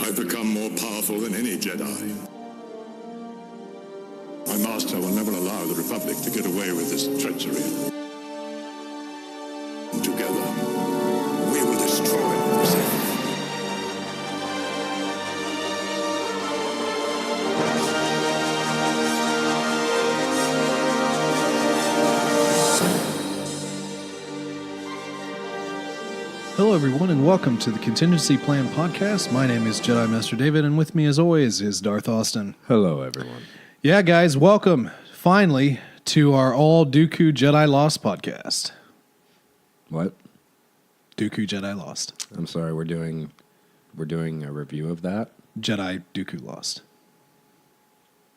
I've become more powerful than any Jedi. My master will never allow the Republic to get away with this treachery. And together, we will destroy the Sith. Hello, everyone, and welcome to the Contiengecy Plan Podcast. My name is Jedi Master David, and with me, as always, is Darth Austin. Hello, everyone. Yeah, guys, welcome, finally, to our all Dooku Jedi Lost podcast. What? Dooku Jedi Lost. I'm sorry, we're doing a review of that? Jedi Dooku Lost.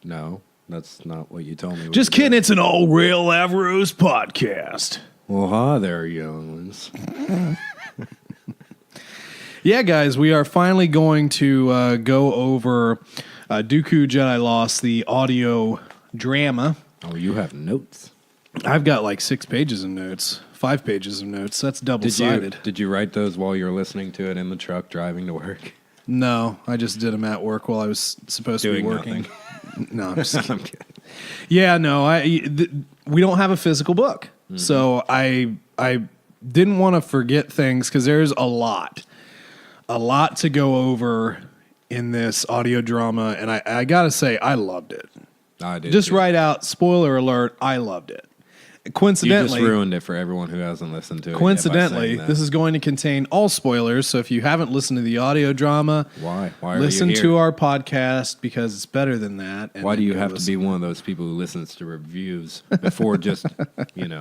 No, that's not what you told me. Just kidding, it's an all real Avros podcast. Well, hi there, young ones. Yeah, guys, we are finally going to go over Dooku Jedi Lost, the audio drama. Oh, you have notes. I've got like 6 pages of notes, 5 pages of notes. That's double-sided. Did you write those while you were listening to it in the truck driving to work? No, I just did them at work while I was supposed to be working. No, I'm just kidding. I'm kidding. Yeah, no, we don't have a physical book, so I didn't want to forget things because there's a lot to go over in this audio drama, and I gotta say, I loved it. I did. Just too. right out, spoiler alert, I loved it. Coincidentally, You just ruined it for everyone who hasn't listened to it. Coincidentally, yet by saying this is going to contain all spoilers, so if you haven't listened to the audio drama, why are listen you here? to our podcast because it's better than that. And Why do then you go have to listen. be one of those people who listens to reviews before just,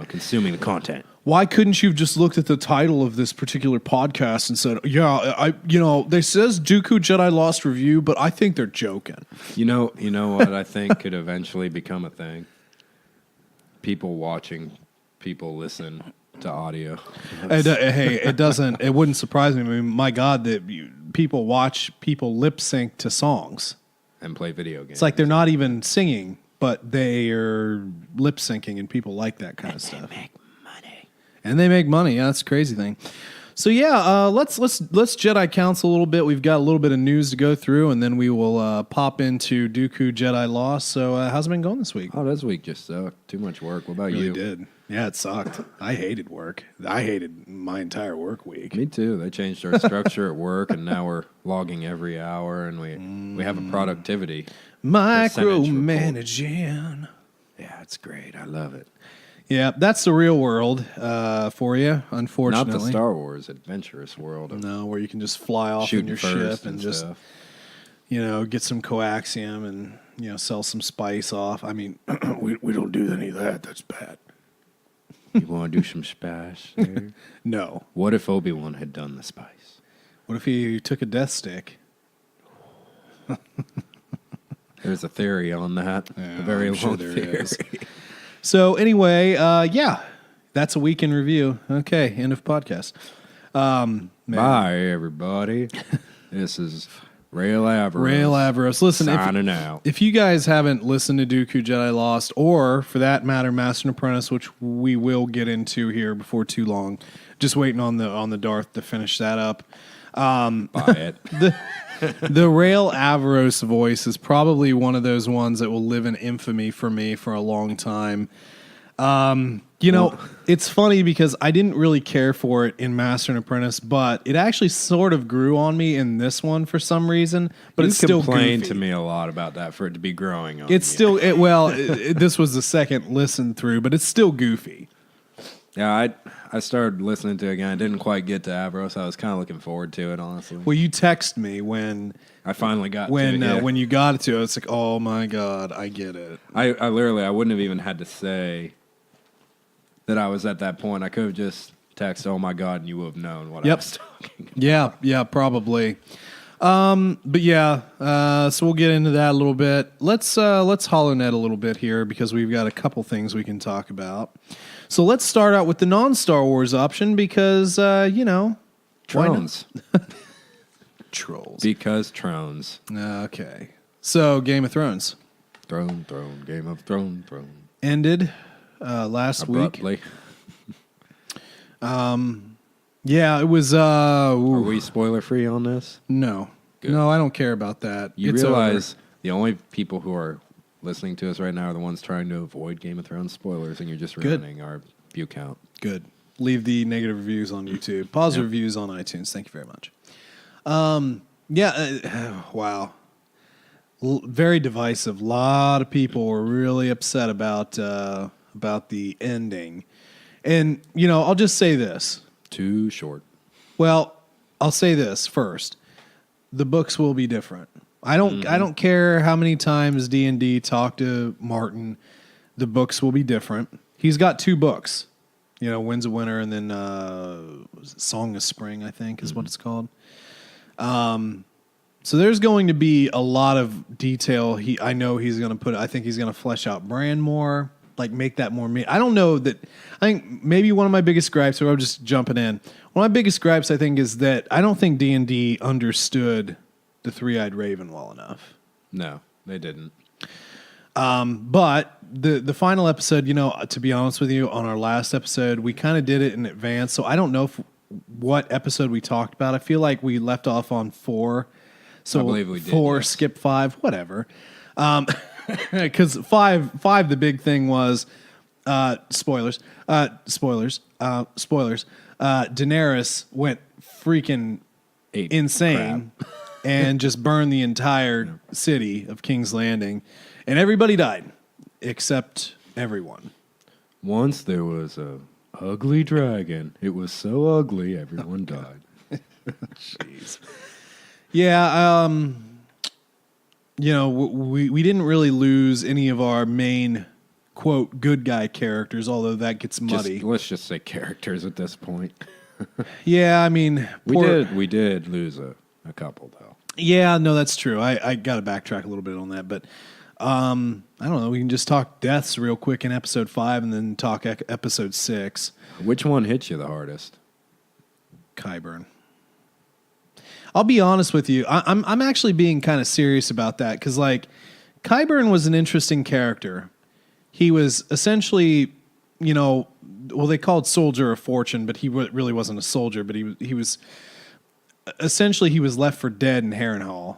consuming the content? Why couldn't you have just looked at the title of this particular podcast and said, "Yeah, they says Dooku Jedi Lost review, but I think they're joking." You know what I think could eventually become a thing? People watching people listen to audio. It wouldn't surprise me. I mean, my God, that people watch people lip sync to songs And play video games. It's like they're not even singing, but they are lip syncing, and people like that kind of stuff. They make money. Yeah, that's the crazy thing. So yeah, let's Jedi Council a little bit. We've got a little bit of news to go through, and then we will pop into Dooku Jedi Lost. So how's it been going this week? Oh, this week just sucked. Too much work. What about It really you? did. Yeah, it sucked. I hated work. I hated my entire work week. Me too. They changed our structure at work, and now we're logging every hour, and we have a productivity Micromanaging. Yeah, it's great. I love it. Yeah, that's the real world for you, unfortunately. Not the Star Wars adventurous world. Of No, where you can just fly off in shooting your first ship and stuff. just, get some coaxium and, sell some spice off. I mean, we don't do any of that. That's bad. You want to do some spice there? No. What if Obi-Wan had done the spice? What if he took a death stick? There's a theory on that. Yeah, a very I'm long sure there theory. is. So anyway, that's a week in review. Okay, end of podcast. Man. Bye, everybody. This is Rail Avros. Rail Avros. Listen, signing out. if you guys haven't listened to Dooku Jedi Lost, or for that matter, Master and Apprentice, which we will get into here before too long, just waiting on the Darth to finish that up. Buy it. The Rail Avros voice is probably one of those ones that will live in infamy for me for a long time. It's funny because I didn't really care for it in Master and Apprentice, but it actually sort of grew on me in this one for some reason. But it's still complained goofy. to me a lot about that for it to be growing on. It's still this was the second listen through, but it's still goofy. Yeah, I started listening to it again. I didn't quite get to Avros. I was kind of looking forward to it, honestly. Well, you text me when I finally got to it. Yeah. when you got it to it. It's like, oh my God, I get it. I literally, I wouldn't have even had to say that I was at that point. I could have just texted, oh my God, and you would have known what I was talking about. Yeah, probably. But yeah, so we'll get into that a little bit. Let's HoloNet a little bit here because we've got a couple things we can talk about. So let's start out with the non-Star Wars option because, Trones. Trolls. Because Trones. Okay. So Game of Thrones. Throne, Game of Throne. Ended last Abruptly. week. Yeah, it was... Are we spoiler-free on this? No. Good. No, I don't care about that. You It's realize over. the only people who are listening to us right now are the ones trying to avoid Game of Thrones spoilers, and you're just Good. ruining our view count. Good. Leave the negative reviews on YouTube. Positive reviews on iTunes. Thank you very much. Wow. Very divisive. A lot of people were really upset about the ending. And, I'll just say this. Too short. Well, I'll say this first. The books will be different. I don't care how many times D&D talked to Martin. The books will be different. He's got 2 books. Winds of Winter and then Song of Spring, I think is what it's called. So there's going to be a lot of detail. I know he's going to put. I think he's going to flesh out Bran more, like make that more. I don't know that. I think maybe one of my biggest gripes, or I'm just jumping in. One of my biggest gripes, I think, is that I don't think D&D understood the Three-Eyed Raven well enough. No, they didn't. But the final episode, to be honest with you, on our last episode, we kind of did it in advance. So I don't know what episode we talked about. I feel like we left off on 4. So I believe we did, 4, yes. skip 5, whatever. Because 5, the big thing was spoilers. Daenerys went freaking Ate insane and just burned the entire city of King's Landing, and everybody died except everyone. Once there was a ugly dragon. It was so ugly, everyone died. Jeez. Yeah, we didn't really lose any of our main, quote, good guy characters, although that gets muddy. Let's just say characters at this point. Yeah, I mean... We did lose a couple, though. Yeah, no, that's true. I got to backtrack a little bit on that, but I don't know. We can just talk deaths real quick in episode 5 and then talk episode 6. Which one hit you the hardest? Qyburn. I'll be honest with you. I'm actually being kind of serious about that because, Qyburn was an interesting character. He was essentially, they called Soldier of Fortune, but he really wasn't a soldier. But he was essentially he was left for dead in Harrenhal,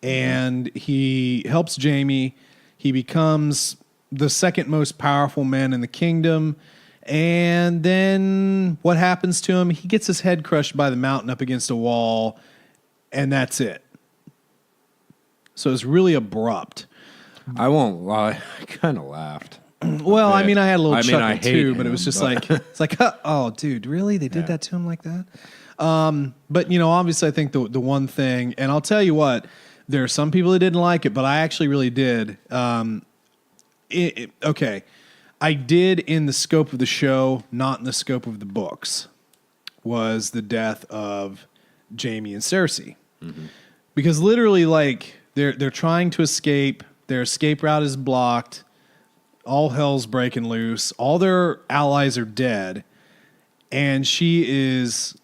and he helps Jaime. He becomes the second most powerful man in the kingdom. And then what happens to him? He gets his head crushed by the mountain up against a wall, and that's it. So it's really abrupt. I won't lie. I kind of laughed. Well, I mean, I had a little chuckle too, but it was him, just it's like, oh, dude, really? They did that to him like that? But, obviously I think the one thing, and I'll tell you what, there are some people that didn't like it, but I actually really did. Okay. I did in the scope of the show, not in the scope of the books, was the death of Jaime and Cersei. Mm-hmm. Because literally, they're trying to escape. Their escape route is blocked. All hell's breaking loose. All their allies are dead. And she is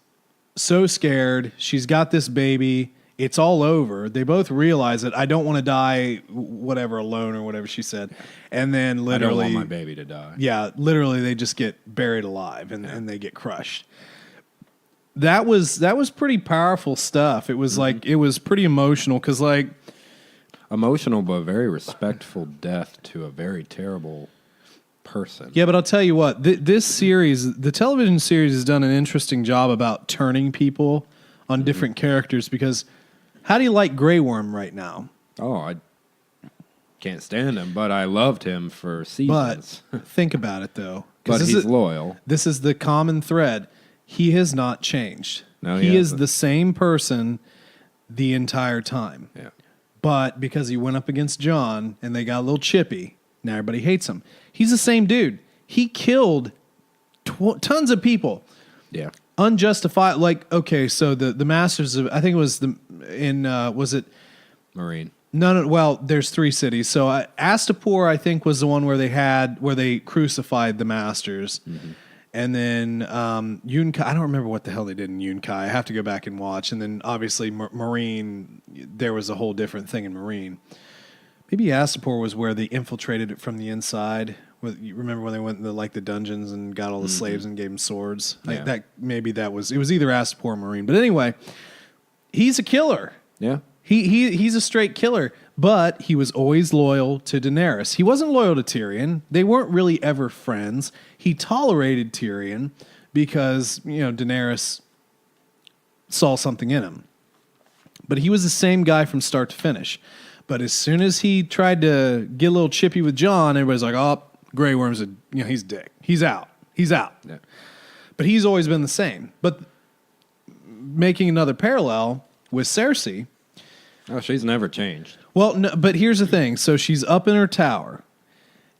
so scared. She's got this baby. It's all over. They both realize it. I don't want to die, whatever, alone or whatever she said. And then literally... I don't want my baby to die. Yeah, literally they just get buried alive and they get crushed. That was pretty powerful stuff. It was it was pretty emotional because Emotional but very respectful death to a very terrible person. Yeah, but I'll tell you what, this series, the television series has done an interesting job about turning people on different characters because... How do you like Grey Worm right now? Oh, I can't stand him, but I loved him for seasons. But think about it, though. But he's loyal. This is the common thread. He has not changed. No, he is the same person the entire time. Yeah. But because he went up against Jon and they got a little chippy, now everybody hates him. He's the same dude. He killed tons of people. Yeah. Unjustified, okay, so the Masters of, I think it was was it? Marine. No, well, there's 3 cities. So Astapor, I think, was the one where they crucified the Masters. Mm-hmm. And then Yunkai, I don't remember what the hell they did in Yunkai. I have to go back and watch. And then obviously Marine, there was a whole different thing in Marine. Maybe Astapor was where they infiltrated it from the inside. You remember when they went into the dungeons and got all the slaves and gave them swords? Yeah. It was either Astapor or Marine. But anyway, he's a killer. Yeah. He's a straight killer, but he was always loyal to Daenerys. He wasn't loyal to Tyrion. They weren't really ever friends. He tolerated Tyrion because, Daenerys saw something in him. But he was the same guy from start to finish. But as soon as he tried to get a little chippy with Jon, everybody's like, oh, Grey Worm's he's a dick. He's out. Yeah. But he's always been the same. But making another parallel with Cersei. Oh, she's never changed. Well, no, but here's the thing. So she's up in her tower,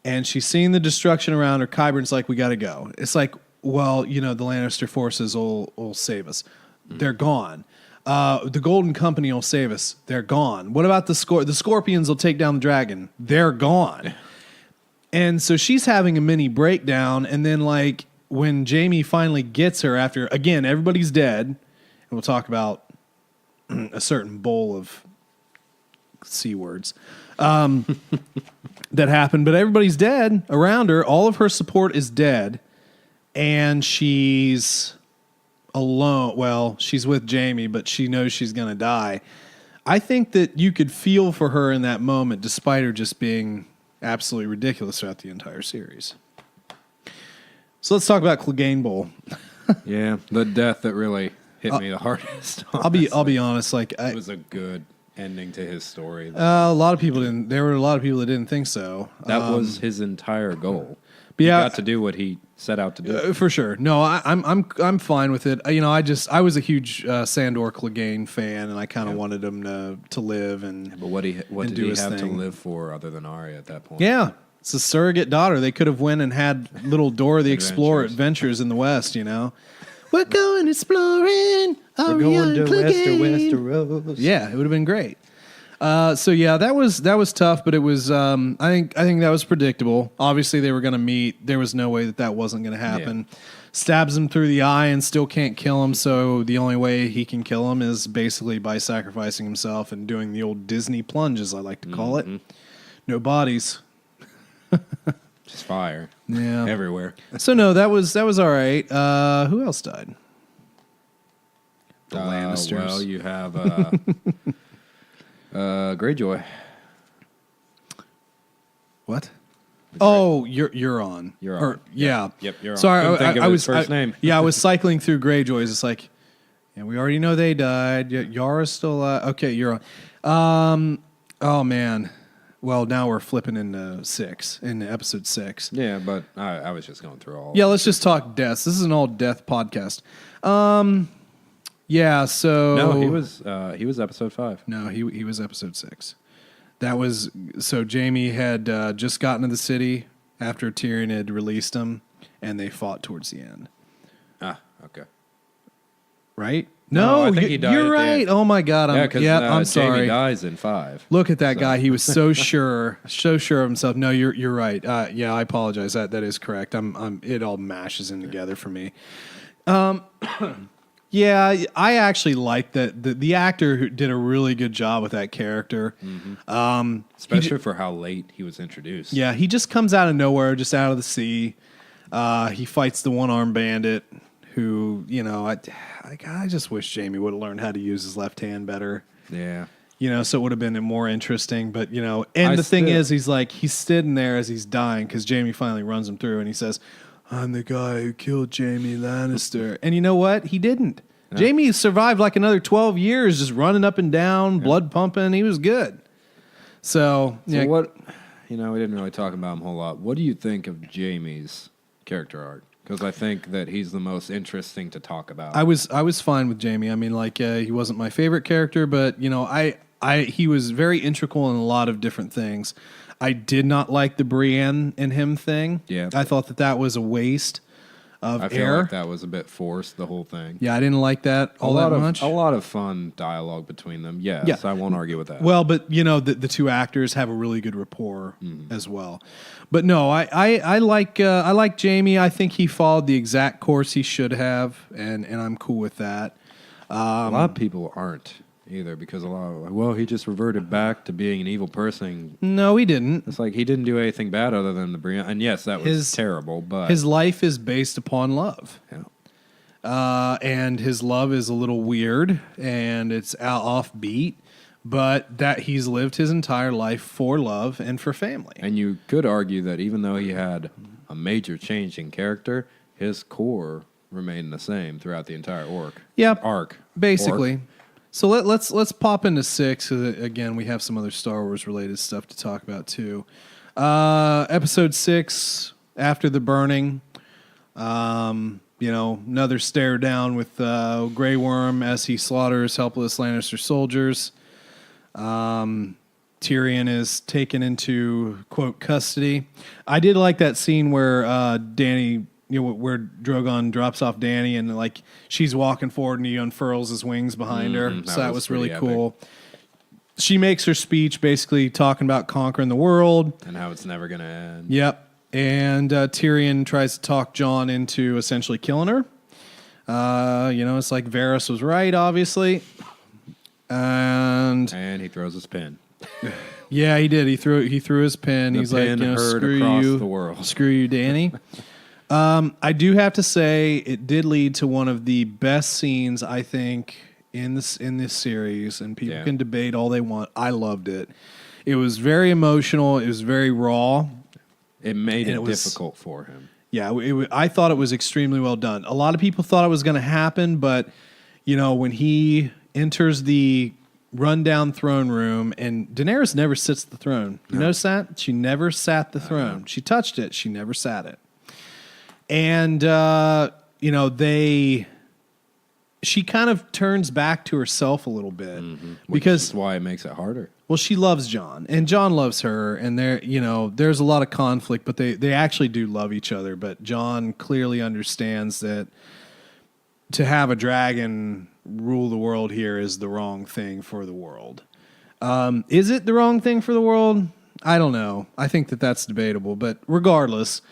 and she's seeing the destruction around her. Qyburn's like, we got to go. It's like, well, the Lannister forces will save us. They're gone. The Golden Company will save us. They're gone. What about the Scorpions will take down the dragon? They're gone. And so she's having a mini breakdown, and then when Jaime finally gets her after, again, everybody's dead, and we'll talk about a certain bowl of C words that happened, but everybody's dead around her. All of her support is dead, and she's alone. Well, she's with Jaime, but she knows she's going to die. I think that you could feel for her in that moment, despite her just being absolutely ridiculous throughout the entire series. So let's talk about Clegane Bowl. Yeah, the death that really hit me the hardest. I'll be honest. It was a good ending to his story. A lot of people didn't. There were a lot of people that didn't think so. That was his entire goal. But he got to do what he set out to do. For sure. No, I'm fine with it. I was a huge Sandor Clegane fan, and I kind of wanted him to live and. But what did he have thing. to live for other than Arya at that point? Yeah, it's a surrogate daughter. They could have went and had little Dora the Explorer adventures in the West. We're going exploring. We're going to Westeros. Yeah, it would have been great. So yeah, that was tough, but it was. I think that was predictable. Obviously, they were going to meet. There was no way that wasn't going to happen. Yeah. Stabs him through the eye and still can't kill him. So the only way he can kill him is basically by sacrificing himself and doing the old Disney plunge, as I like to call it. No bodies. Just fire. Yeah, everywhere. So no, that was all right. Who else died? The Lannisters. Well, you have Greyjoy. What? Oh, you're on. You're on. Yeah. Yep. You're on. Sorry, I was first name. Yeah, I was cycling through Greyjoys. It's like, yeah, we already know they died. Yara's still alive. Okay, you're on. Oh man. Well, now we're flipping into episode 6. Yeah, but I was just going through all. Yeah, let's just talk deaths. This is an all death podcast. Yeah. So no, he was episode 5. No, he was episode 6. That was so Jaime had just gotten to the city after Tyrion had released him, and they fought towards the end. Ah, okay. Right? No, I think he died. You're right. Oh my God! I'm sorry. Jaime dies in 5. Look at that guy. He was so sure of himself. No, you're right. Yeah, I apologize. That is correct. It all mashes in together for me. Yeah, I actually like that. The actor who did a really good job with that character. Mm-hmm. Especially for how late he was introduced. Yeah, he just comes out of nowhere, just out of the sea. He fights the one-armed bandit who, I just wish Jaime would have learned how to use his left hand better. Yeah. So it would have been more interesting. But, and the thing is, he's sitting there as he's dying because Jaime finally runs him through and he says, I'm the guy who killed Jaime Lannister. And you know what? He didn't. Yeah. Jaime survived like another 12 years just running up and down, blood pumping. He was good. So what, we didn't really talk about him a whole lot. What do you think of Jaime's character arc? Because I think that he's the most interesting to talk about. I was fine with Jaime. I mean, he wasn't my favorite character, but, he was very integral in a lot of different things. I did not like the Brienne and him thing. Yeah. I thought that was a waste of I feel like that was a bit forced, the whole thing. Yeah, I didn't like that all that much. A lot of fun dialogue between them. Yes, I won't argue with that. Well, but, the two actors have a really good rapport as well. But no, I like Jaime. I think he followed the exact course he should have, and I'm cool with that. A lot of people aren't either because he just reverted back to being an evil person. No, he didn't. It's like he didn't do anything bad other than the Brienne. And yes, that was terrible, but his life is based upon love. Yeah. And his love is a little weird and it's offbeat. but that he's lived his entire life for love and for family. And you could argue that even though he had a major change in character, his core remained the same throughout the entire arc. Basically. Orc. So let's pop into 6. Again, we have some other Star Wars related stuff to talk about too. Episode 6, After the Burning. Another stare down with Grey Worm as he slaughters helpless Lannister soldiers. Tyrion is taken into, quote, custody. I did like that scene where Dany, where Drogon drops off Dany and like she's walking forward and he unfurls his wings behind her. So that was really cool. She makes her speech basically talking about conquering the world. And how it's never going to end. Yep. And Tyrion tries to talk Jon into essentially killing her. It's like Varys was right, obviously. And he throws his pin. Yeah, he did. He threw his pin. The He's pin like, heard screw across you, the world. Screw you, Dany. I do have to say it did lead to one of the best scenes I think in this series, and people can debate all they want. I loved it. It was very emotional. It was very raw. It made it difficult for him. Yeah, I thought it was extremely well done. A lot of people thought it was going to happen, but when he enters the rundown throne room, and Daenerys never sits at the throne. You notice that? She never sat the throne. She touched it. She never sat it. And, she kind of turns back to herself a little bit. Which is why it makes it harder. Well, she loves Jon, and Jon loves her, and there's a lot of conflict, but they actually do love each other. But Jon clearly understands that to have a dragon rule the world here is the wrong thing for the world. Is it the wrong thing for the world? I don't know. I think that's debatable, but regardless,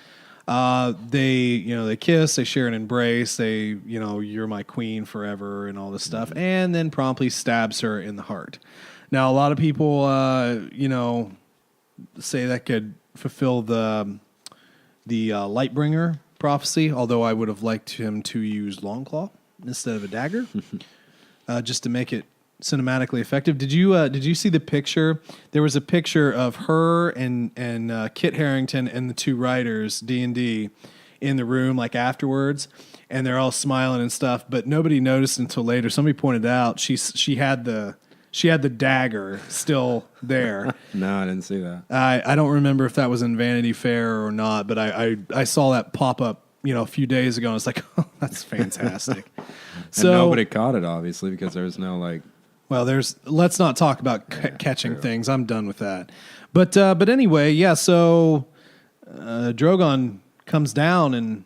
they kiss, they share an embrace, they, you're my queen forever and all this stuff, and then promptly stabs her in the heart. Now, a lot of people, say that could fulfill the Lightbringer prophecy, although I would have liked him to use Longclaw instead of a dagger, just to make it cinematically effective. Did you see the picture? There was a picture of her and Kit Harington and the two writers, D&D, in the room like afterwards, and they're all smiling and stuff, but nobody noticed until later. Somebody pointed out she had the dagger still there. No, I didn't see that. I don't remember if that was in Vanity Fair or not, but I saw that pop up, a few days ago, and I was like, oh, that's fantastic. So and nobody caught it, obviously, because there was no like. Well, let's not talk about catching things. I'm done with that. But anyway, yeah. So Drogon comes down, and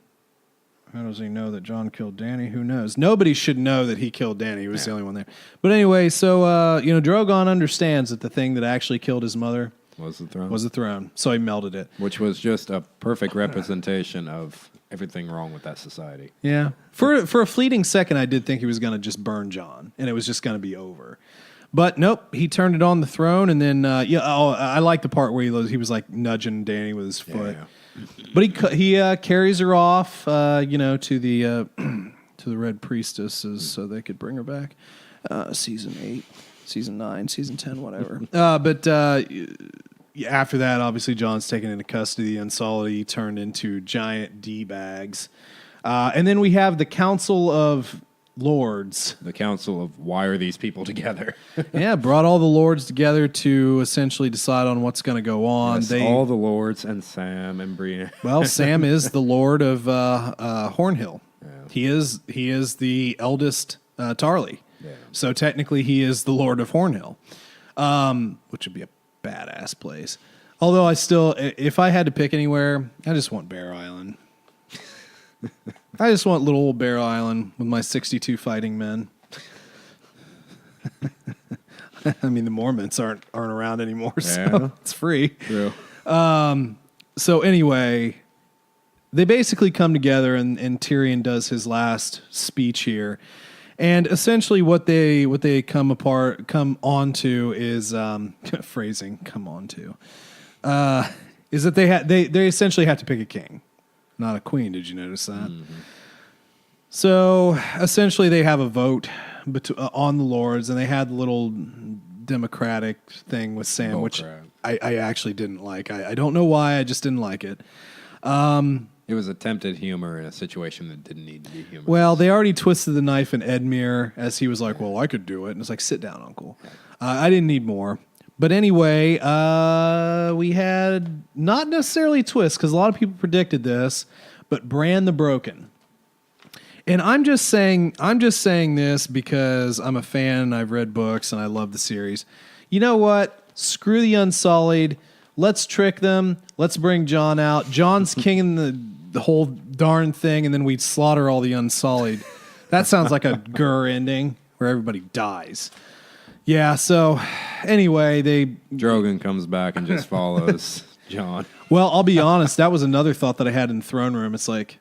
how does he know that Jon killed Dany? Who knows? Nobody should know that he killed Dany. He was the only one there. But anyway, so Drogon understands that the thing that actually killed his mother was the throne. Was the throne. So he melted it, which was just a perfect representation of everything wrong with that society. Yeah. For a fleeting second, I did think he was going to just burn Jon, and it was just going to be over. But nope, he turned it on the throne, and then I like the part where he was like nudging Dany with his foot. Yeah. But he carries her off, to the Red Priestesses so they could bring her back. Season 8, Season 9, Season 10, whatever. After that, obviously, Jon's taken into custody. The Unsullied turned into giant D-bags. And then we have the Council of Lords. The Council of why are these people together? Yeah, brought all the Lords together to essentially decide on what's going to go on. Yes, all the Lords and Sam and Brienne. Well, Sam is the Lord of Hornhill. Yeah. He is the eldest Tarly. Yeah. So technically, he is the Lord of Hornhill, which would be a badass place. Although if I had to pick anywhere, I just want Bear Island. I just want little old Bear Island with my 62 fighting men. I mean, the Mormonts aren't around anymore, so it's free. True. So anyway, they basically come together, and Tyrion does his last speech here. And essentially, what they come onto is phrasing. Come onto is that they essentially have to pick a king, not a queen. Did you notice that? Mm-hmm. So essentially, they have a vote on the Lords, and they had little democratic thing with Sam, Bull which crap. I actually didn't like. I don't know why, I just didn't like it. It was attempted humor in a situation that didn't need to be humor. Well, they already twisted the knife in Edmure as he was like, well, I could do it. And it's like, sit down, uncle. I didn't need more. But anyway, we had not necessarily twist because a lot of people predicted this, but Bran the Broken. And I'm just saying this because I'm a fan and I've read books and I love the series. You know what? Screw the Unsullied. Let's trick them. Let's bring Jon out. Jon's king in the whole darn thing, and then we slaughter all the Unsullied. That sounds like a Gur ending where everybody dies. Yeah, so anyway, Drogon comes back and just follows Jon. Well, I'll be honest, that was another thought that I had in the throne room. It's like,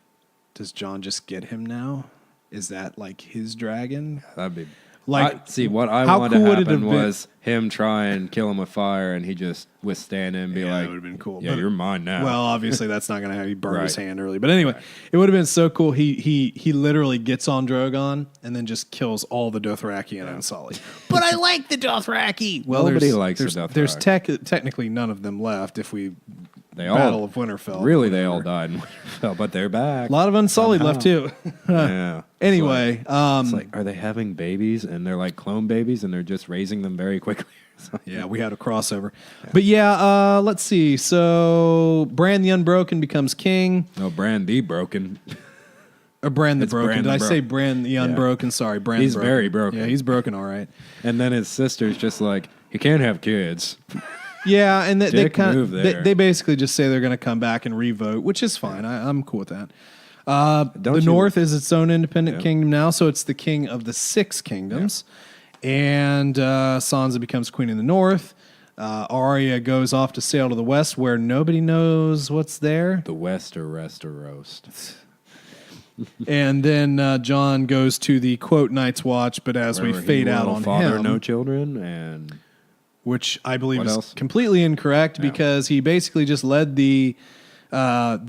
does Jon just get him now? Is that like his dragon? That'd be like. What I how wanted cool to would it happen have been? was him try and kill him with fire, and he just withstand it and be Yeah, like, that would have been cool. Yeah, But- you're mine now. Well, obviously that's not going to have you burn his Right. hand early. But anyway, it would have been so cool. He literally gets on Drogon and then just kills all the Dothraki and Unsullied. But I like the Dothraki. Well, Nobody likes the there's, There's Dothraki. technically none of them left if we They Battle all of Winterfell. Really, they all died in Winterfell, but they're back. A lot of Unsullied left too. Yeah. Anyway, It's like, are they having babies and they're like clone babies and they're just raising them very quickly? yeah, we had a crossover. But yeah, let's see. So Bran the Unbroken becomes king. No, Bran the Broken. Or Bran the It's Broken. Bran Did the I say Broken. Bran the Unbroken? Sorry, Bran He's broken. very broken. Yeah, he's broken, all right. And then his sister's just like, he can't have kids. Yeah, and they Dick kind move of there. they basically just say they're going to come back and revote, which is fine. I'm cool with that. The you- North is its own independent Yeah. kingdom now, so it's the king of the six kingdoms. And Sansa becomes queen in the North. Arya goes off to sail to the West, where nobody knows what's there. The West or Rest or Roast. And then Jon goes to the quote Night's Watch, but as Where we he fade will out on father him, no children, and which I believe What is else? completely incorrect Yeah. because he basically just led the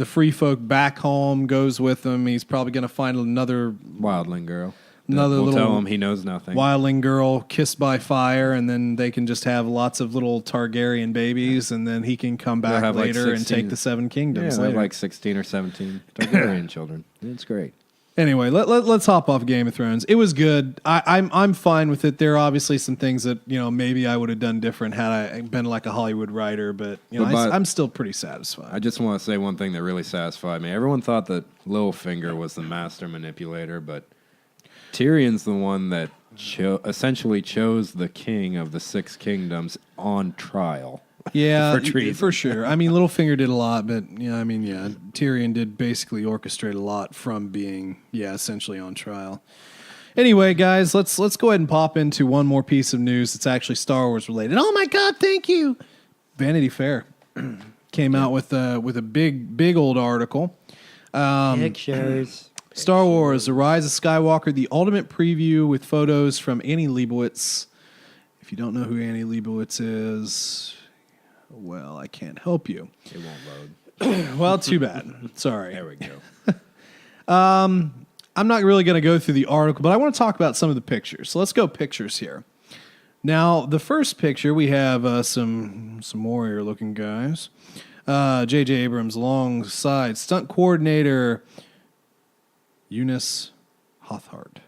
free folk back home, goes with them. He's probably going to find another Wildling girl. Another we'll little tell him he knows nothing. wildling girl kissed by fire, and then they can just have lots of little Targaryen babies, and then he can come back have, like, later and 16 take the seven Yeah, kingdoms they have later. like 16 or 17 Targaryen children. It's great. Anyway, let's hop off Game of Thrones. It was good. I'm fine with it. There are obviously some things that maybe I would have done different had I been like a Hollywood writer, but I'm still pretty satisfied. I just want to say one thing that really satisfied me. Everyone thought that Littlefinger was the master manipulator, but Tyrion's the one that essentially chose the king of the six kingdoms on trial. Yeah, for treason. for sure. I mean, Littlefinger did a lot, but Tyrion did basically orchestrate a lot from being essentially on trial. Anyway, guys, let's go ahead and pop into one more piece of news that's actually Star Wars related. Oh my God, thank you. Vanity Fair came out with a big old article. Pictures. Star Wars: The Rise of Skywalker, the ultimate preview with photos from Annie Leibovitz. If you don't know who Annie Leibovitz is, well, I can't help you. It won't load. Well, too bad. Sorry. There we go. I'm not really going to go through the article, but I want to talk about some of the pictures. So let's go pictures here. Now, the first picture, we have some warrior-looking guys. J.J. Abrams alongside stunt coordinator Eunice Huthard.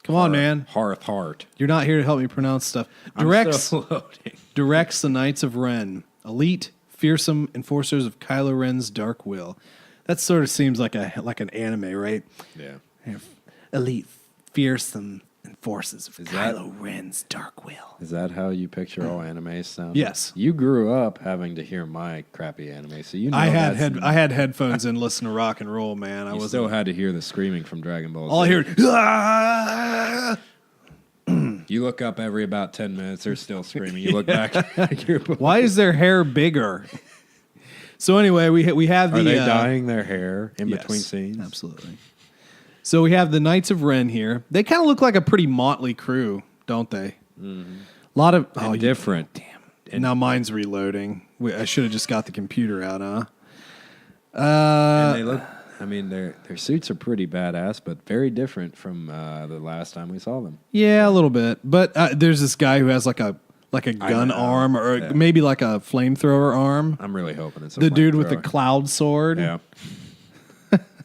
Come on, man. Heart. You're not here to help me pronounce stuff. I'm still loading. Directs the Knights of Ren, elite, fearsome enforcers of Kylo Ren's dark will. That sort of seems like an anime, right? Yeah. Elite, fearsome enforcers of Is that- Kylo Ren's dark will. Is that how you picture all anime sound? Yes. You grew up having to hear my crappy anime, so you know I had that's- I had headphones in, listen to rock and roll, man. You still had to hear the screaming from Dragon Ball Z. all I heard. "Ah!" You look up every about 10 minutes, they're still screaming. You look back. Why is their hair bigger? So anyway, we have the Are they dyeing their hair in yes, between scenes? Absolutely. So we have the Knights of Ren here. They kind of look like a pretty motley crew, don't they? Mm-hmm. A lot of Different. Damn. And now mine's reloading. I should have just got the computer out, huh? And they look I mean, their suits are pretty badass, but very different from the last time we saw them. Yeah, a little bit. But there's this guy who has like a gun arm or maybe like a flamethrower arm. I'm really hoping it's the dude with the cloud sword. Yeah.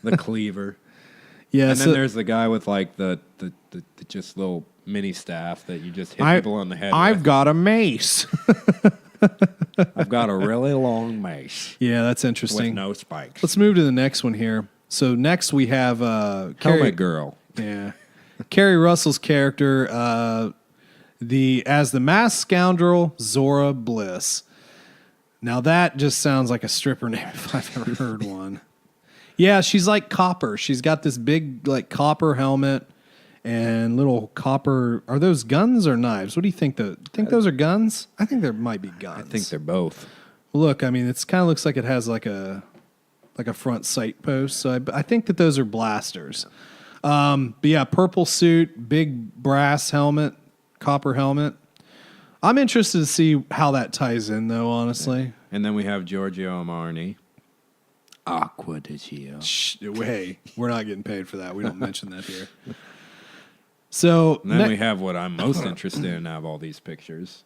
The cleaver. Yeah. And then there's the guy with like the just little mini staff that you just hit people on the head with. Got a mace. I've got a really long mace. Yeah, that's interesting. With no spikes. Let's move to the next one here. So next we have Helmet Girl. Yeah. Kerry Russell's character, as the masked scoundrel Zora Bliss. Now that just sounds like a stripper name if I've ever heard one. Yeah, she's like copper. She's got this big like copper helmet and little copper. Are those guns or knives? What do you think? Think those are guns? I think there might be guns. I think they're both. Look, I mean, it's kind of looks like it has like a front sight post. So I think that those are blasters. But yeah, purple suit, big brass helmet, copper helmet. I'm interested to see how that ties in, though. Honestly. Yeah. And then we have Giorgio Armani. Aqua di Gio. Hey, we're not getting paid for that. We don't mention that here. So and then we have what I'm most interested in out of all these pictures.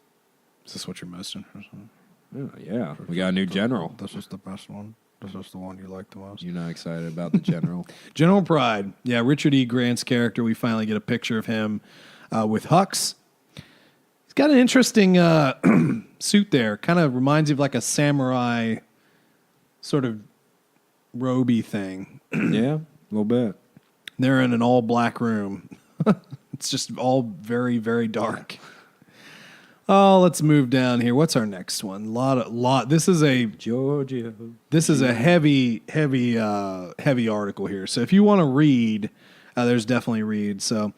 Is this what you're most interested in? Oh, yeah. We got a new general. This is the best one. This is the one you like the most. You're not excited about the general? General Pride. Yeah, Richard E. Grant's character. We finally get a picture of him with Hux. He's got an interesting suit there. Kind of reminds you of like a samurai sort of roby thing. Yeah, a little bit. They're in an all black room. It's just all very, very dark. Oh, let's move down here. What's our next one? This is a Giorgio. This is a heavy article here. So if you want to read, there's definitely read. So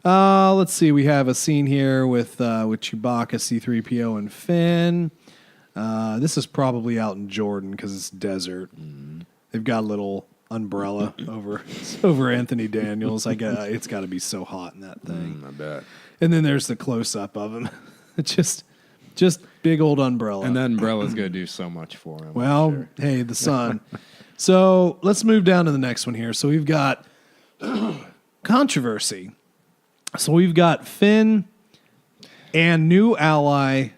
let's see. We have a scene here with Chewbacca, C-3PO, and Finn. This is probably out in Jordan because it's desert. Mm. They've got a little umbrella over Anthony Daniels. It's got to be so hot in that thing. I bet. And then there's the close up of him. It's just big old umbrella. And that umbrella's going to do so much for him. Well, sure. Hey, the sun. So let's move down to the next one here. So we've got controversy. So we've got Finn and new ally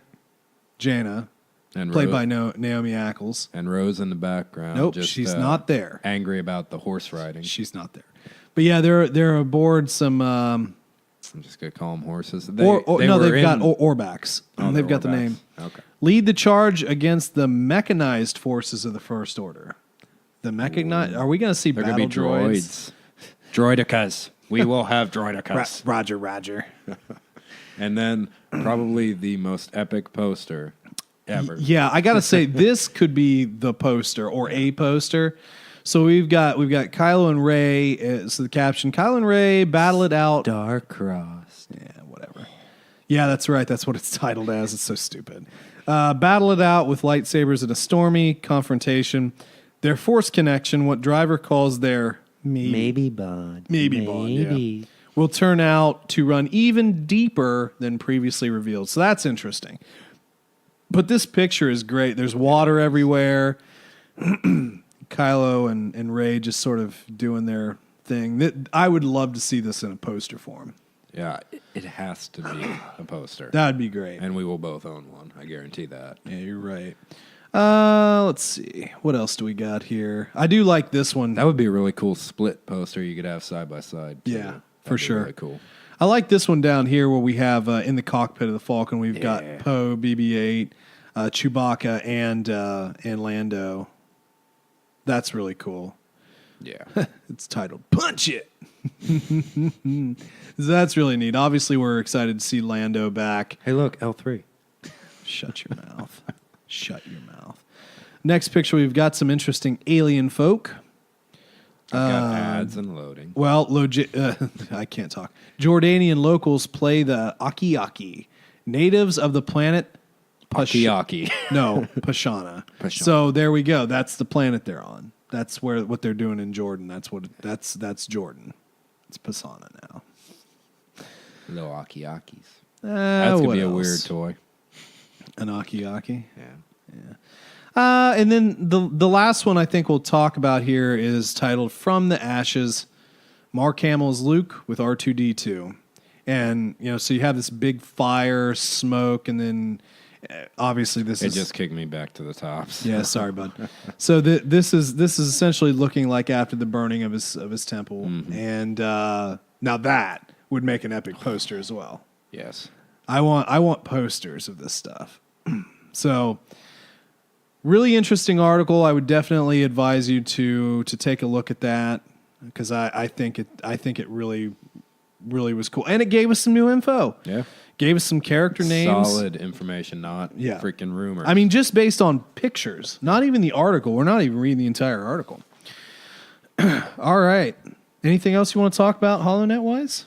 Jaina, and played by Naomi Ackles. And Rose in the background. Nope, she's not there. Angry about the horse riding. She's not there. But yeah, they're aboard some... I'm just going to call them horses. They've got Orbaks. They've got the name. Okay. Lead the charge against the mechanized forces of the First Order. The mechanized... Are we going to see They're battle going to be droids? Droidicas. We will have droidicas. Roger. And then probably the most epic poster ever. Yeah, I got to say, this could be the poster or a poster. So we've got Kylo and Rey. So the caption: Kylo and Rey battle it out. Star-crossed. Yeah, whatever. Yeah, that's right. That's what it's titled as. It's so stupid. Battle it out with lightsabers in a stormy confrontation. Their force connection, what Driver calls their maybe bond, yeah, will turn out to run even deeper than previously revealed. So that's interesting. But this picture is great. There's water everywhere. Kylo and Rey just sort of doing their thing. I would love to see this in a poster form. Yeah, it has to be a poster. That'd be great. And we will both own one. I guarantee that. Yeah, you're right. Let's see. What else do we got here? I do like this one. That would be a really cool split poster you could have side by side. Too. Yeah, for sure. Really cool. I like this one down here where we have in the cockpit of the Falcon, we've got Poe, BB-8, Chewbacca, and Lando. That's really cool. Yeah. It's titled Punch It. That's really neat. Obviously, we're excited to see Lando back. Hey, look, L3. Shut your mouth. Shut your mouth. Next picture, we've got some interesting alien folk. I've got ads and loading. Well, I can't talk. Jordanian locals play the Aki-Aki, natives of the planet Aki-Aki. No, Pashana. So there we go. That's the planet they're on. That's what they're doing in Jordan. That's Jordan. It's Pasana now. Little Aki-Akis. That's going to be a weird toy. An Aki-Aki? Yeah. And then the last one I think we'll talk about here is titled "From the Ashes." Mark Hamill's Luke with R2-D2, and so you have this big fire, smoke, and then obviously it just kicked me back to the tops. Yeah, sorry, bud. So this is essentially looking like after the burning of his temple, and now that would make an epic poster as well. Yes, I want posters of this stuff. So, really interesting article. I would definitely advise you to take a look at that because I think it really was cool, and it gave us some new info. Yeah. Gave us some character names. Solid information, not freaking rumors. I mean, just based on pictures, not even the article. We're not even reading the entire article. All right. Anything else you want to talk about HoloNet-wise?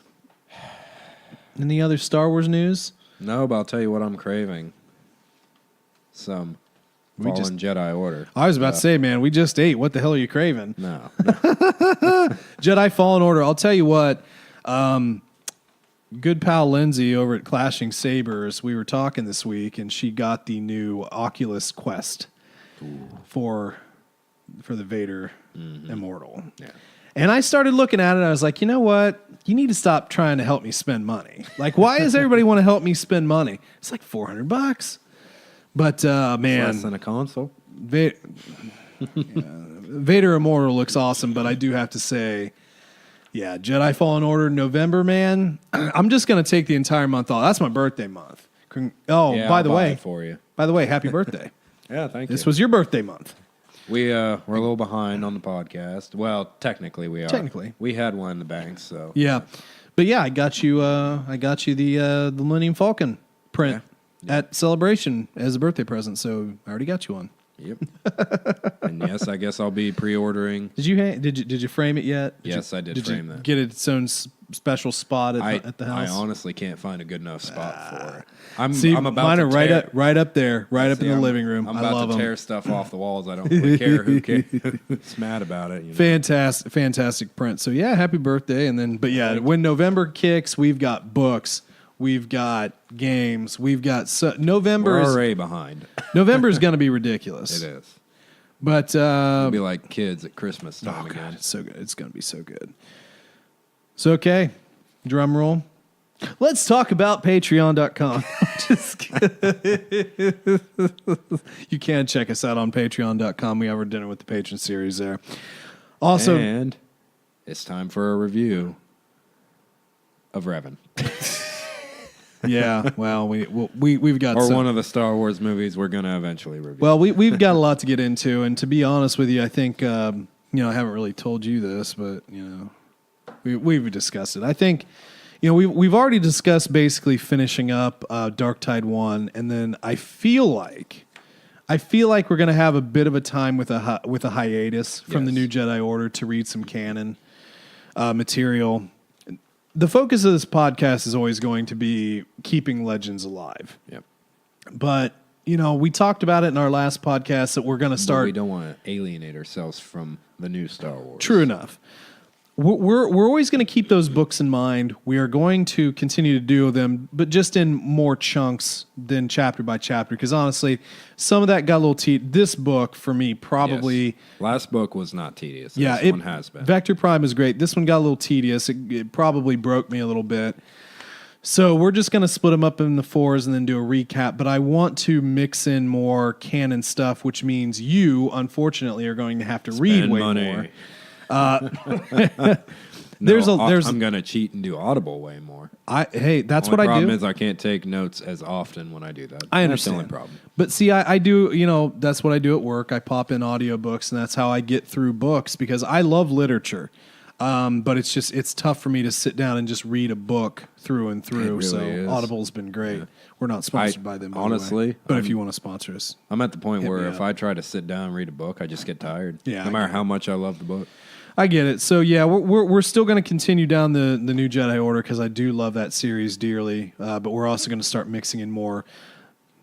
Any other Star Wars news? No, but I'll tell you what I'm craving. Some Fallen Jedi Order. I was about to say, man, we just ate. What the hell are you craving? No. Jedi Fallen Order. I'll tell you what. Good pal Lindsay over at Clashing Sabers, we were talking this week, and she got the new Oculus Quest for the Vader Immortal. Yeah. And I started looking at it, and I was like, you know what? You need to stop trying to help me spend money. Like, why does everybody want to help me spend money? It's like $400. But, man. Less than a console. Vader Immortal looks awesome, but I do have to say, yeah, Jedi Fallen Order November, man. I'm just going to take the entire month off. That's my birthday month. Oh, yeah, by the I'll buy way, it for you. By the way, happy birthday. Yeah, thank you. This was your birthday month. We're a little behind on the podcast. Well, technically we are. Technically. We had one in the bank, so. Yeah. But yeah, I got you the Millennium Falcon print at Celebration as a birthday present, so I already got you one. Yep. And yes, I guess I'll be pre-ordering. Did you frame it yet? Yes, I did frame that. Get its own special spot at the house? I honestly can't find a good enough spot for it. I'm about mine to are right up there, up in the living room. I'm I about love to them. tear stuff off the walls. I don't really care who's mad about it. Fantastic print. So yeah, happy birthday. And then, but yeah, when November kicks, we've got books. We've got games. We've got November. We're already behind. November is going to be ridiculous. It is. But it'll be like kids at Christmas time again. God, it's so good. It's going to be so good. So okay, drum roll. Let's talk about Patreon.com. Just kidding. You can check us out on Patreon.com. We have our Dinner with the Patron series there. Also, and it's time for a review of Revan. Yeah, well, we've got one of the Star Wars movies we're going to eventually review. Well, we've got a lot to get into, and to be honest with you, I think I haven't really told you this, but we've discussed it. I think we've already discussed basically finishing up Dark Tide 1, and then I feel like we're going to have a bit of a time with a hiatus from the new Jedi Order to read some canon material. The focus of this podcast is always going to be keeping legends alive. Yep. But, we talked about it in our last podcast that we're going to start. But we don't want to alienate ourselves from the new Star Wars. True enough. We're always going to keep those books in mind. We are going to continue to do them, but just in more chunks than chapter by chapter. Because honestly, some of that got a little tedious. This book, for me, probably... Yes. Last book was not tedious. Yeah, this one has been. Vector Prime is great. This one got a little tedious. It probably broke me a little bit. So we're just going to split them up in the 4s and then do a recap. But I want to mix in more canon stuff, which means you, unfortunately, are going to have to read way more. There's I'm gonna cheat and do Audible way more. That's what I do. The problem is I can't take notes as often when I do that. I understand. That's the only problem. But see, I do. That's what I do at work. I pop in audiobooks, and that's how I get through books because I love literature. But it's tough for me to sit down and just read a book through and through. It really is. Audible's been great. Yeah. We're not sponsored by them, by honestly. the way. But if you want to sponsor us, I'm at the point where if I try to sit down and read a book, I just get tired. Yeah, no matter how much I love the book. I get it. So yeah, we're still going to continue down the new Jedi Order because I do love that series dearly. But we're also going to start mixing in more,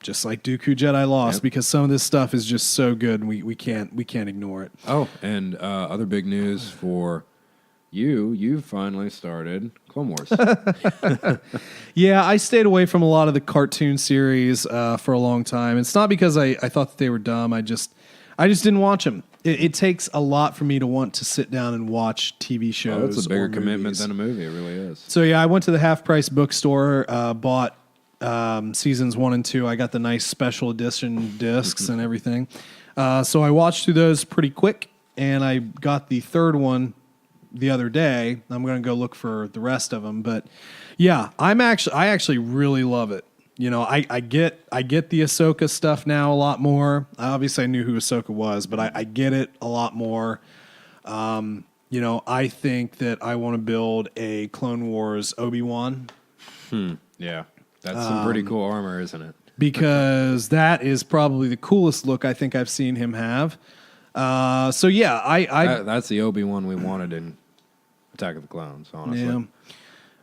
just like Dooku Jedi Lost, because some of this stuff is just so good and we can't ignore it. Oh, and other big news for you finally started Clone Wars. Yeah, I stayed away from a lot of the cartoon series for a long time. It's not because I thought that they were dumb. I just didn't watch them. It takes a lot for me to want to sit down and watch TV shows. Oh, it's a bigger or commitment movies. than a movie. It really is. So yeah, I went to the Half Price bookstore, bought seasons 1 and 2. I got the nice special edition discs and everything. So I watched through those pretty quick, and I got the third one the other day. I'm going to go look for the rest of them, but yeah, I actually really love it. You know, I get the Ahsoka stuff now a lot more. Obviously, I knew who Ahsoka was, but I get it a lot more. You know, I think that I want to build a Clone Wars Obi-Wan. Yeah, that's some pretty cool armor, isn't it? Because that is probably the coolest look I think I've seen him have. So yeah, That's the Obi-Wan we wanted in Attack of the Clones, honestly. yeah.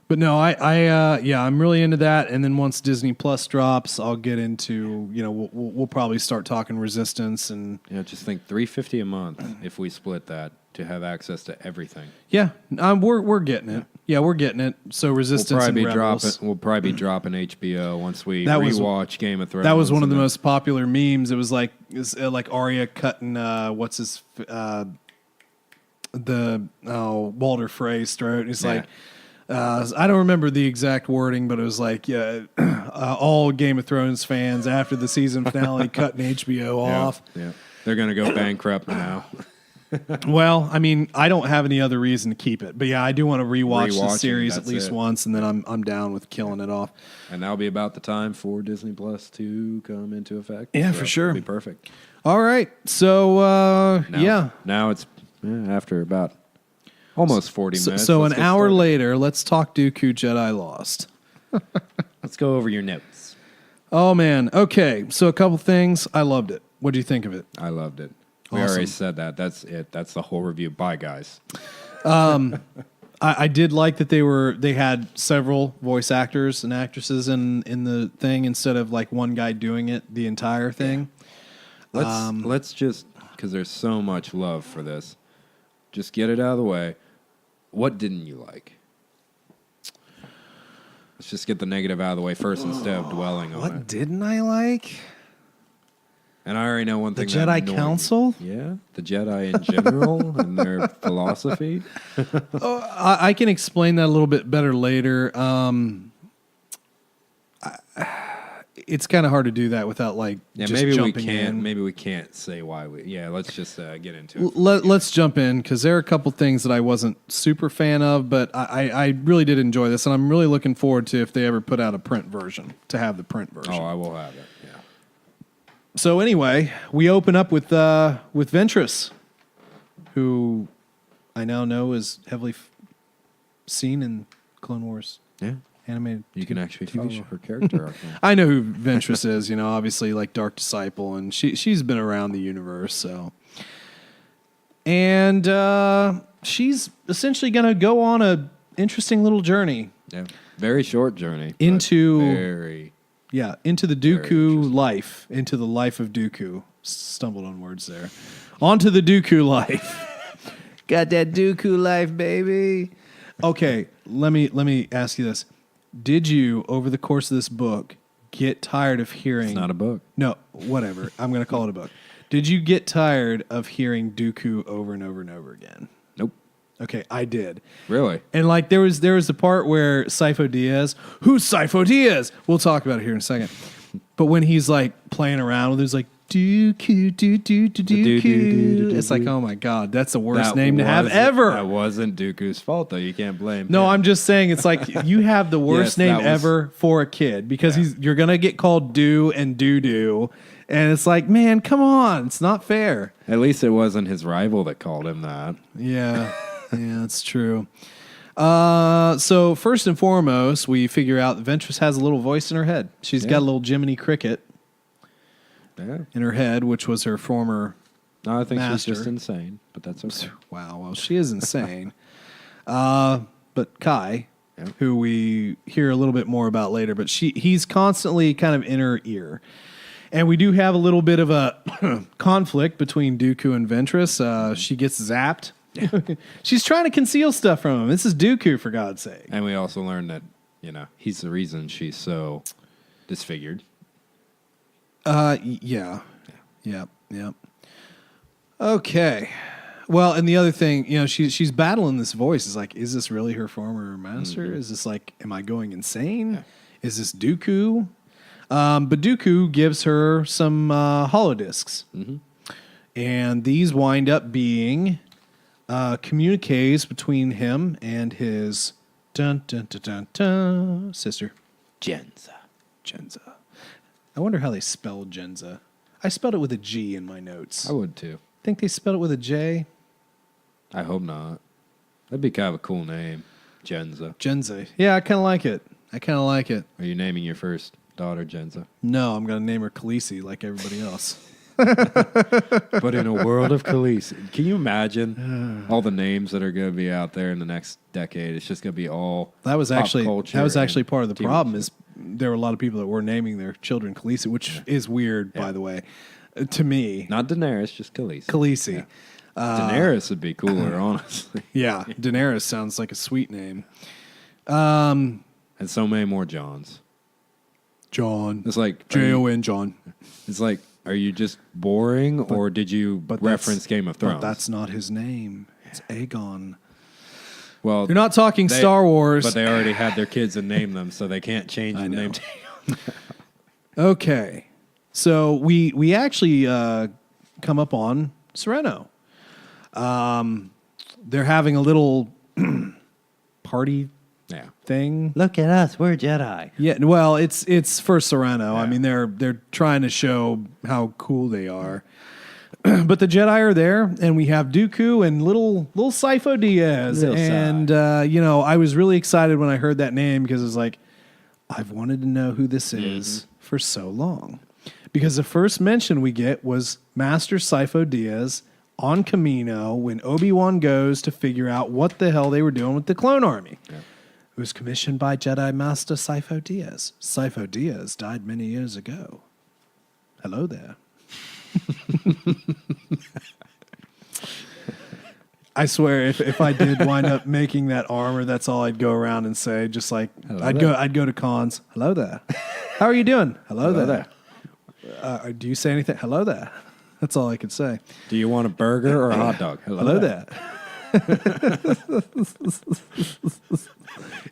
But no, I'm really into that. And then once Disney Plus drops, I'll get into, you know, we'll probably start talking Resistance and Just think $350 a month if we split that to have access to everything. yeah, we're getting it. Yeah, we're getting it. So Resistance and Rebels. We'll probably be dropping HBO once we That was- rewatch Game of Thrones. That was one of the and most popular memes. It was like Arya cutting Walder Frey's throat. It's like I don't remember the exact wording, but it was like all Game of Thrones fans after the season finale cutting HBO off. Yeah, they're gonna go bankrupt now. Well, I mean, I don't have any other reason to keep it, but yeah, I do want to rewatch the series at least once, and then I'm down with killing it off. And that'll be about the time for Disney Plus to come into effect. Yeah, So for sure. It'll be perfect. All right, so Now it's after about almost 40 minutes. So Let's an get hour started. later, let's talk Dooku Jedi Lost. Let's go over your notes. Oh man, okay. So a couple things. I loved it. What do you think of it? I loved it. We Awesome. already said that. That's it. That's the whole review. Bye, guys. I did like that they had several voice actors and actresses in the thing instead of like one guy doing it the entire thing. Let's just, because there's so much love for this, just get it out of the way. What didn't you like? Let's just get the negative out of the way first instead of dwelling on What it. didn't I like? And I already know one The thing. that Jedi annoyed Council? me. Yeah, the Jedi in general and their philosophy. I can explain that a little bit better later. It's kind of hard to do that without like just maybe we jumping can't. in. Maybe we can't say why we. Yeah, let's just get into it. Let's jump in because there are a couple things that I wasn't super fan of, but I really did enjoy this, and I'm really looking forward to if they ever put out a print version to have the print version. Oh, I will have it. Yeah. So anyway, we open up with Ventress, who I now know is heavily seen in Clone Wars Yeah. animated. You can actually TV follow show. her character arc now. I know who Ventress is, obviously like Dark Disciple, and she's been around the universe, so. And she's essentially going to go on a interesting little journey. Yeah. Very short journey. but Into- very. Yeah, into the Very Dooku interesting. life, into the life of Dooku. Stumbled on words there. Onto the Dooku life. Got that Dooku life, baby. Okay, let me ask you this. Did you, over the course of this book, get tired of hearing... It's not a book. No, whatever. I'm going to call it a book. Did you get tired of hearing Dooku over and over and over again? Nope. Okay, I did. Really? And like there was a part where Sifo Dyas, who's Sifo Dyas? We'll talk about it here in a second. But when he's like playing around with, there's like Dooku, Dooku. It's like, oh my god, that's the worst name to have ever. That wasn't Dooku's fault, though. You can't blame No, him. I'm just saying it's like you have the worst Yes, name that was- ever for a kid because you're gonna get called Do and Doo, and it's like, man, come on, it's not fair. At least it wasn't his rival that called him that. Yeah, yeah, that's true. So first and foremost, we figure out that Ventress has a little voice in her head. She's got a little Jiminy Cricket Yeah. in her head, which was her former. No, I think Master. she's just insane, but that's okay. Wow, well, she is insane. But Kai, Yep. who we hear a little bit more about later, but he's constantly kind of in her ear. And we do have a little bit of a conflict between Dooku and Ventress. She gets zapped She's trying to conceal stuff from him. This is Dooku, for God's sake. And we also learned that, he's the reason she's so disfigured. Yeah. Yep. Okay. Well, and the other thing, she's battling this voice. Is like, is this really her former master? Mm-hmm. Is this like, am I going insane? Yeah. Is this Dooku? But Dooku gives her some holodiscs. Mm-hmm. And these wind up being communiques between him and his sister. Jenza. I wonder how they spelled Jenza. I spelled it with a G in my notes. I would too. Think they spelled it with a J? I hope not. That'd be kind of a cool name. Jenza. Yeah, I kind of like it. Are you naming your first daughter Jenza? No, I'm going to name her Khaleesi like everybody else. But in a world of Khaleesi, can you imagine all the names that are going to be out there in the next decade? It's just going to be all that was actually part of the problem. Is there were a lot of people that were naming their children Khaleesi, which is weird, by the way, to me. Not Daenerys, just Khaleesi. Khaleesi. Yeah. Daenerys would be cooler, honestly. Yeah, Daenerys sounds like a sweet name. And so many more Johns. John. It's like Jon John. It's like, are you just boring, or did you reference Game of Thrones? But that's not his name. It's Aegon. Well, you're not talking Star Wars. But they already had their kids and named them, so they can't change the name. Okay. So we actually come up on Sereno. They're having a little party thing. Look at us, we're Jedi. Yeah, well, it's for Sereno. Yeah. I mean, they're trying to show how cool they are. But the Jedi are there, and we have Dooku and little Sifo Dyas. And I was really excited when I heard that name because it was like, I've wanted to know who this is for so long. Because the first mention we get was Master Sifo Dyas on Camino when Obi-Wan goes to figure out what the hell they were doing with the clone army. Yeah. It was commissioned by Jedi Master Sifo Dyas. Sifo Dyas died many years ago. Hello there. I swear, if I did wind up making that armor, that's all I'd go around and say. Just like I'd go to cons. Hello there. How are you doing? Hello there. Do you say anything? Hello there. That's all I could say. Do you want a burger or a hot dog? Hello there.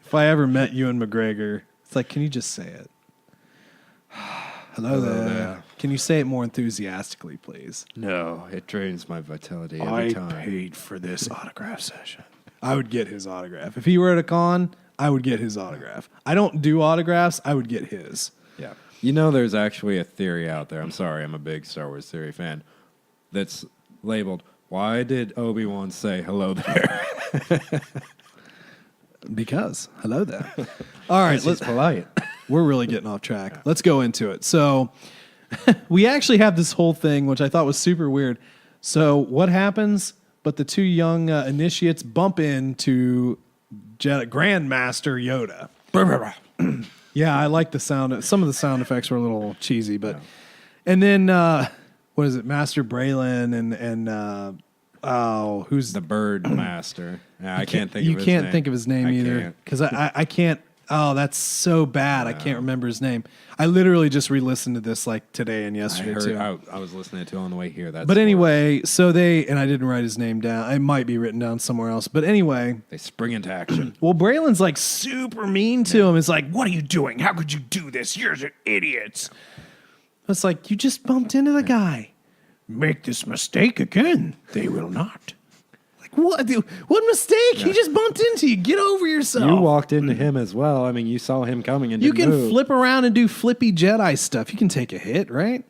If I ever met Ewan McGregor, it's like, can you just say it? Hello there. Can you say it more enthusiastically, please? No, it drains my vitality every time. I paid for this autograph session. I would get his autograph. If he were at a con, I would get his autograph. I don't do autographs. I would get his. Yeah. There's actually a theory out there. I'm sorry, I'm a big Star Wars theory fan. That's labeled, why did Obi-Wan say hello there? Because hello there. All right, let's polite. We're really getting off track. Yeah. Let's go into it. So we actually have this whole thing, which I thought was super weird. So what happens? But the two young initiates bump into Grandmaster Yoda. Yeah, I like the sound. Some of the sound effects were a little cheesy, but and then what is it? Master Braylon and who's the Bird Master? Yeah, I can't think. You can't think of his name either because I can't. Oh, that's so bad. I can't remember his name. I literally just re-listened to this like today and yesterday too. I was listening to it on the way here. But anyway, so and I didn't write his name down. It might be written down somewhere else. But anyway, they spring into action. Well, Braylon's like super mean to him. It's like, what are you doing? How could you do this? You're an idiot. It's like, you just bumped into the guy. Make this mistake again. They will not. What? What mistake? Yeah. He just bumped into you. Get over yourself. You walked into him as well. I mean, you saw him coming and you can flip around and do flippy Jedi stuff. You can take a hit, right?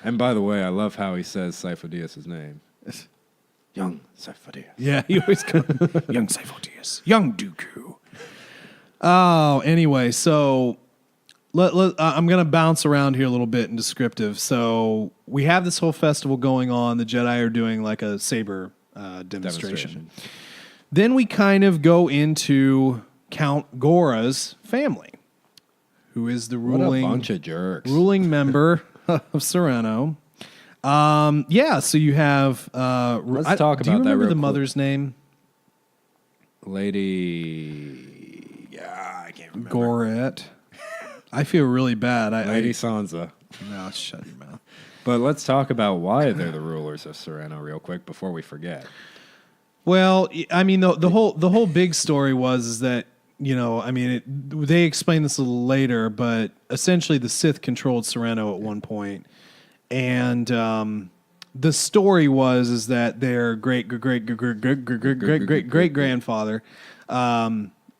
And by the way, I love how he says Sifo Dyas' name. Young Sifo Dyas. Yeah, he always goes, Young Sifo Dyas. Young Dooku. Oh, anyway, so I'm going to bounce around here a little bit in descriptive. So we have this whole festival going on. The Jedi are doing like a saber demonstration. Then we kind of go into Count Gora's family, who is the ruling bunch of jerks. Ruling member of Sereno. So you have. Let's talk about that. Do you remember the quick. mother's name? Lady... Yeah, I can't remember. Gorette. I feel really bad. Lady Sansa. No, shut your mouth. But let's talk about why they're the rulers of Sereno real quick before we forget. Well, I mean, the whole big story was that, they explain this a little later, but essentially the Sith controlled Sereno at one point, and the story is that their great grandfather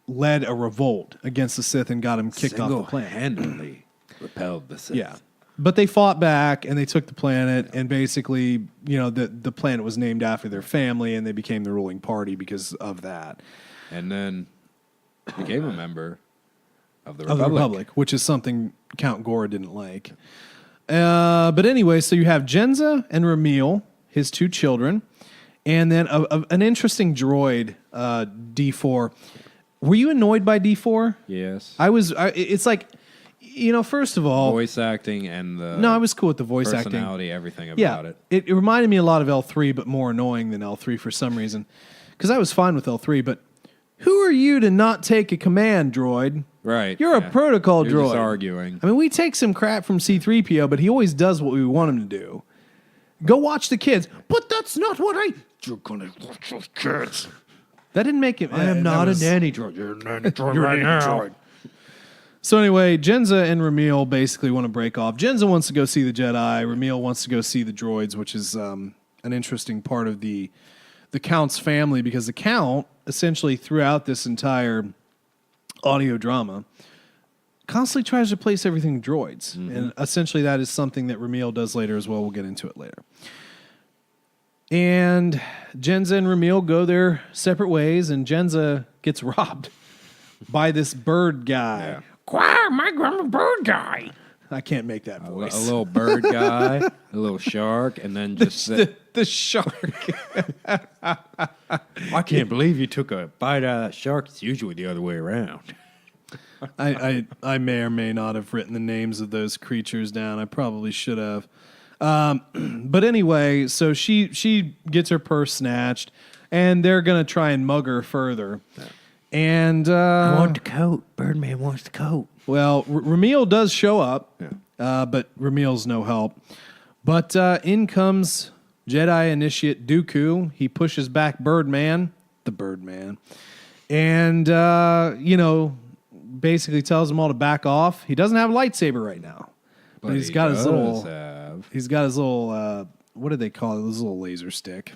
led a revolt against the Sith and got him kicked off the planet. Single-handedly repelled the Sith. Yeah. But they fought back and they took the planet, and basically, the planet was named after their family, and they became the ruling party because of that. And then became a member of the Republic, which is something Count Gora didn't like. But anyway, so you have Jenza and Ramil, his two children, and then an interesting droid, D4. Were you annoyed by D4? Yes. It's like, first of all, voice acting and the I was cool with the voice personality, acting. everything about it. It reminded me a lot of L3, but more annoying than L3 for some reason. Because I was fine with L3, but who are you to not take a command, droid? Right. You're a protocol You're droid. just arguing. I mean, we take some crap from C-3PO, but he always does what we want him to do. Go watch the kids. But that's not what You're gonna watch those kids. That didn't make him... I am not a nanny You're a nanny droid right now. So anyway, Jenza and Ramil basically want to break off. Jenza wants to go see the Jedi. Ramil wants to go see the droids, which is an interesting part of the Count's family, because the Count, essentially throughout this entire audio drama, constantly tries to replace everything with droids. Mm-hmm. And essentially that is something that Ramil does later as well. We'll get into it later. And Jenza and Ramil go their separate ways, and Jenza gets robbed by this bird guy. Yeah. Quack, my grandma bird guy. I can't make that voice. A little bird guy, a little shark, and then just the shark. I can't believe you took a bite out of that shark. It's usually the other way around. I may or may not have written the names of those creatures down. I probably should have. But anyway, so she gets her purse snatched, and they're going to try and mug her further. Yeah. And I want the coat. Birdman wants the coat. Well, Ramil does show up, but Ramil's no help. But in comes Jedi Initiate Dooku. He pushes back the Birdman, and basically tells them all to back off. He doesn't have a lightsaber right now, but he's got his little. He's got his little. What do they call it? His little laser stick.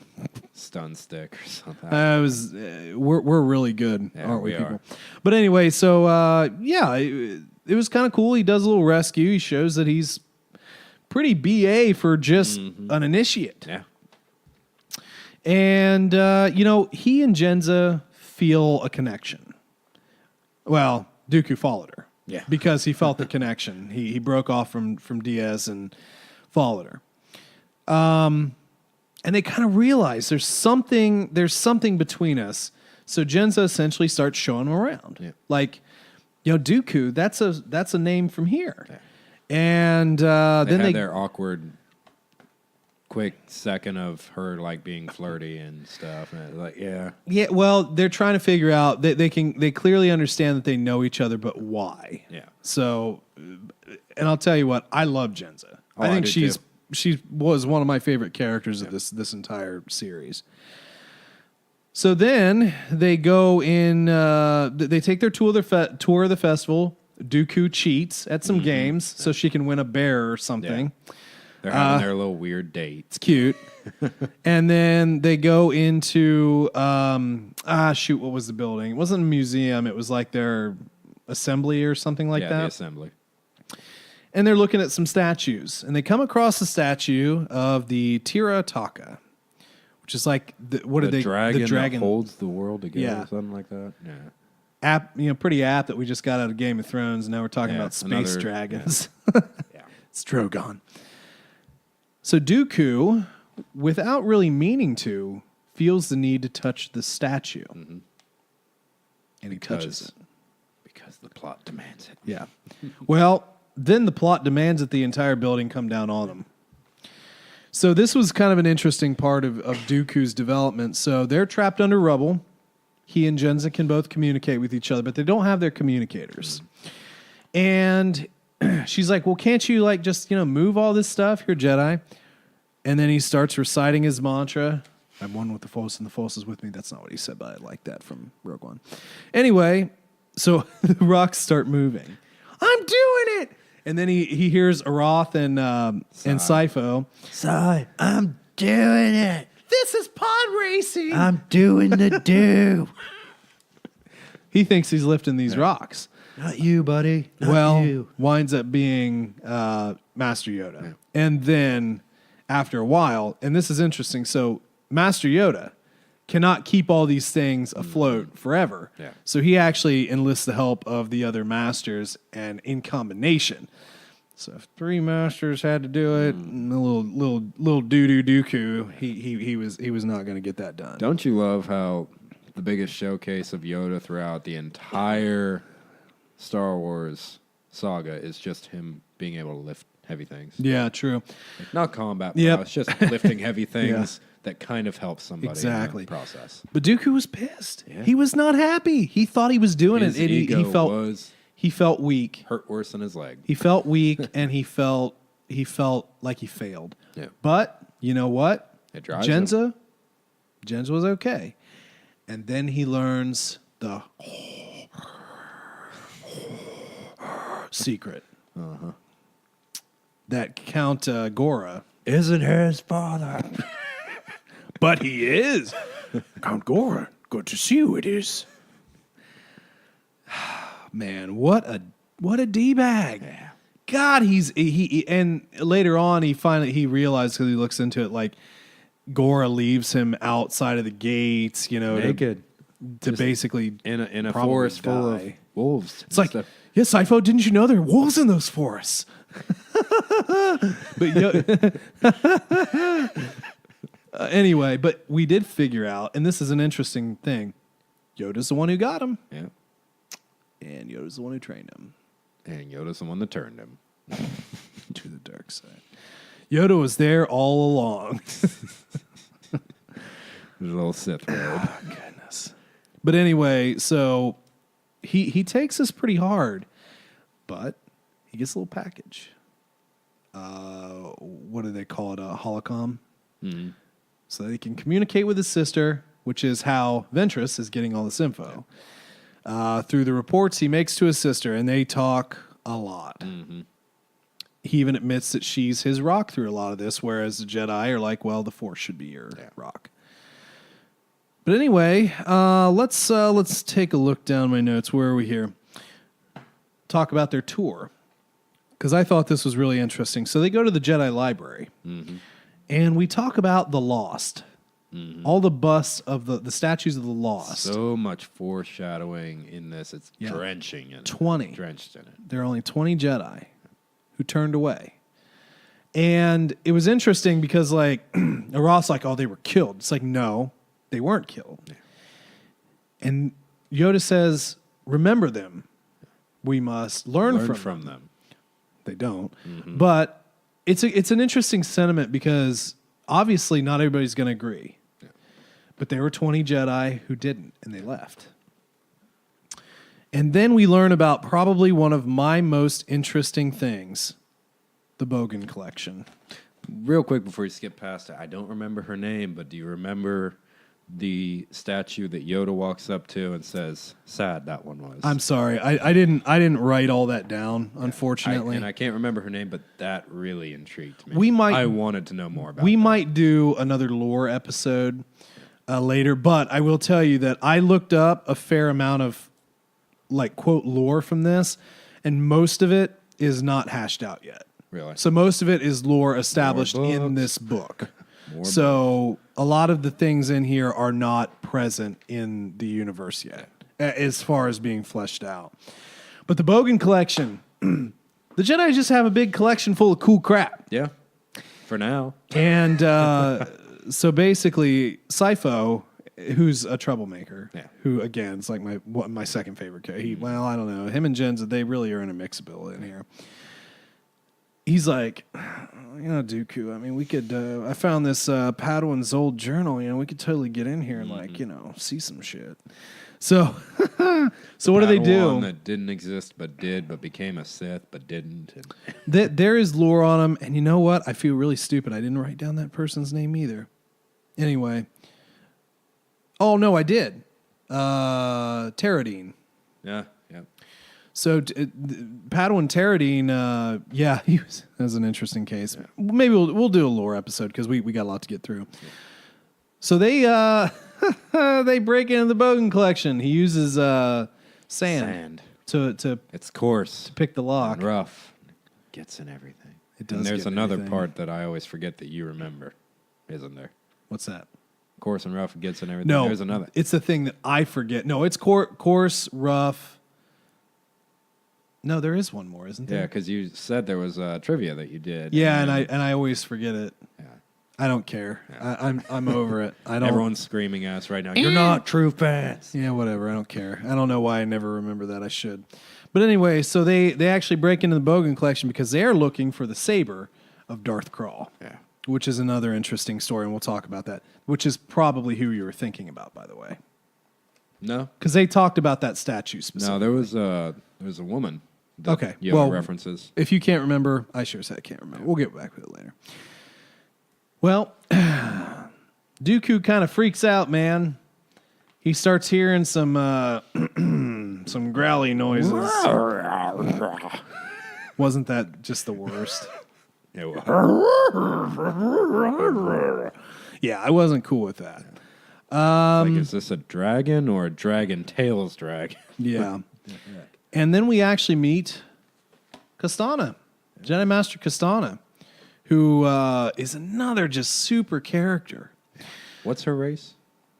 Stun stick or something. We're really good, aren't we, people? Are. But anyway, so it was kind of cool. He does a little rescue. He shows that he's pretty BA for just an initiate. Yeah. And he and Jenza feel a connection. Well, Dooku followed her. Yeah. Because he felt the connection. He broke off from Diaz and followed her. And they kind of realize there's something between us. So Jenza essentially starts showing him around. Yeah. Like, Dooku, that's a name from here. Yeah. And then they had their awkward quick second of her like being flirty and stuff. And like, yeah. Well, they're trying to figure out they clearly understand that they know each other, but why? Yeah. So, and I'll tell you what, I love Jenza. I think she was one of my favorite characters of this entire series. So then they go in. They take their tour of the festival. Dooku cheats at some games so she can win a bear or something. Yeah. They're having their little weird date. It's cute. And then they go into what was the building? It wasn't a museum. It was like their assembly or something like that. Yeah, the assembly. And they're looking at some statues, and they come across the statue of the Tira Taka, which is like the dragon that holds the world together, or something like that. Yeah, pretty apt that we just got out of Game of Thrones, and now we're talking about space dragons. Yeah. It's Drogon. So Dooku, without really meaning to, feels the need to touch the statue, and he touches it because the plot demands it. Yeah. Well. Then the plot demands that the entire building come down on them. So this was kind of an interesting part of Dooku's development. So they're trapped under rubble, He and Jensen can both communicate with each other, but they don't have their communicators. And she's like, well, can't you like just, move all this stuff? You're Jedi. And then he starts reciting his mantra. I'm one with the Force and the Force is with me. That's not what he said, but I like that from Rogue One. Anyway, so the rocks start moving. I'm doing it. And then he hears Aroth and Sifo. Sai, I'm doing it. This is pod racing. I'm doing the do. He thinks he's lifting these rocks. Not you, buddy. Not you. Winds up being Master Yoda. Yeah. And then after a while, and this is interesting, so Master Yoda cannot keep all these things afloat forever. Yeah. So he actually enlists the help of the other masters, and in combination. So if 3 masters had to do it, and a little Dooku, he was not going to get that done. Don't you love how the biggest showcase of Yoda throughout the entire Star Wars saga is just him being able to lift heavy things? Yeah, true. Like, not combat, Yep. it's just lifting heavy things that kind of helps somebody Exactly. in the process. But Dooku was pissed. Yeah. He was not happy. He thought he was doing His it. ego He felt weak. hurt worse than his leg. He felt weak, and he felt like he failed. Yeah. But you know what? It drives him. Jensa was okay. And then he learns the secret. That Count Gora Isn't his father. But he is. Count Gora, good to see you, it is. Man, what a D-bag. Yeah. God, he and later on he realized, because he looks into it, like Gora leaves him outside of the gates, Naked. to basically In a probably forest full of die. wolves. It's like, yeah, Sifo, didn't you know there are wolves in those forests? But anyway, but we did figure out, and this is an interesting thing, Yoda's the one who got him, yeah. and Yoda's the one who trained him And Yoda's the one that turned him. to the dark side. Yoda was there all along. There's a little Sith robe. Goodness. But anyway, so he takes this pretty hard, but he gets a little package. What do they call it? A holocom. Mm-hmm. So that he can communicate with his sister, which is how Ventress is getting all this info. Through the reports he makes to his sister, and they talk a lot. Mm-hmm. He even admits that she's his rock through a lot of this, whereas the Jedi are like, well, the Force should be your rock. But anyway, let's take a look down my notes. Where are we here? Talk about their tour, because I thought this was really interesting. So they go to the Jedi Library, and we talk about the Lost. All the busts of the statues of the Lost. So much foreshadowing in this. It's drenching in it. 20. Drenched in it. There are only 20 Jedi who turned away. And it was interesting because, like, Ross like, oh, they were killed. It's like, no, they weren't killed. Yeah. And Yoda says, remember them. We must learn from them. They don't. Mm-hmm. But it's an interesting sentiment because obviously not everybody's going to agree. Yeah. But there were 20 Jedi who didn't, and they left. And then we learn about probably one of my most interesting things, the Bogan collection. Real quick before you skip past it, I don't remember her name, but do you remember the statue that Yoda walks up to and says, sad that one was? I'm sorry. I didn't write all that down, unfortunately. I can't remember her name, but that really intrigued me. I wanted to know more about We that. might do another lore episode later, but I will tell you that I looked up a fair amount of, like, quote, lore from this, and most of it is not hashed out yet. Really? So most of it is lore established in this book. So a lot of the things in here are not present in the universe yet, as far as being fleshed out. But the Bogan collection, the Jedi just have a big collection full of cool crap. Yeah, for now. And so basically, Sifo, who's a troublemaker, who, again, is like my second favorite character. I don't know. Him and Jensen, they really are in a mixable in here. He's like, Dooku. I mean, we could. I found this Padawan's old journal. We could totally get in here and see some shit. So, so what do they do? That didn't exist, but did, but became a Sith, but didn't. There is lore on them, and you know what? I feel really stupid. I didn't write down that person's name either. Anyway. Oh no, I did. Terradine. Yeah. So Padawan Terradine, that was an interesting case. Yeah. Maybe we'll do a lore episode because we got a lot to get through. Yeah. So they they break into the Bogan collection. He uses sand to it's coarse to pick the lock. And rough. Gets in everything. It does. And there's another everything. part that I always forget that you remember, isn't there? What's that? Coarse and rough gets in everything. No, there's another. It's the thing that I forget. No, it's coarse, rough. No, there is one more, isn't there? Yeah, because you said there was trivia that you did. Yeah, and I always forget it. Yeah. I don't care. Yeah. I'm over it. I don't. Everyone's screaming at us right now. You're not true fans. Yeah, whatever. I don't care. I don't know why I never remember that. I should. But anyway, so they actually break into the Bogan collection because they're looking for the saber of Darth Krall. Yeah. Which is another interesting story, and we'll talk about that. Which is probably who you were thinking about, by the way. No, because they talked about that statue specifically. No, there was a woman. Okay, Yoda references. If you can't remember, I sure said I can't remember. We'll get back to it later. Well, Dooku kind of freaks out, man. He starts hearing some some growly noises. Wasn't that just the worst? It was. Yeah, I wasn't cool with that. Is this a dragon or a dragon tails dragon? Yeah. And then we actually meet Kastana, Jedi Master Kastana, who is another just super character. What's her race?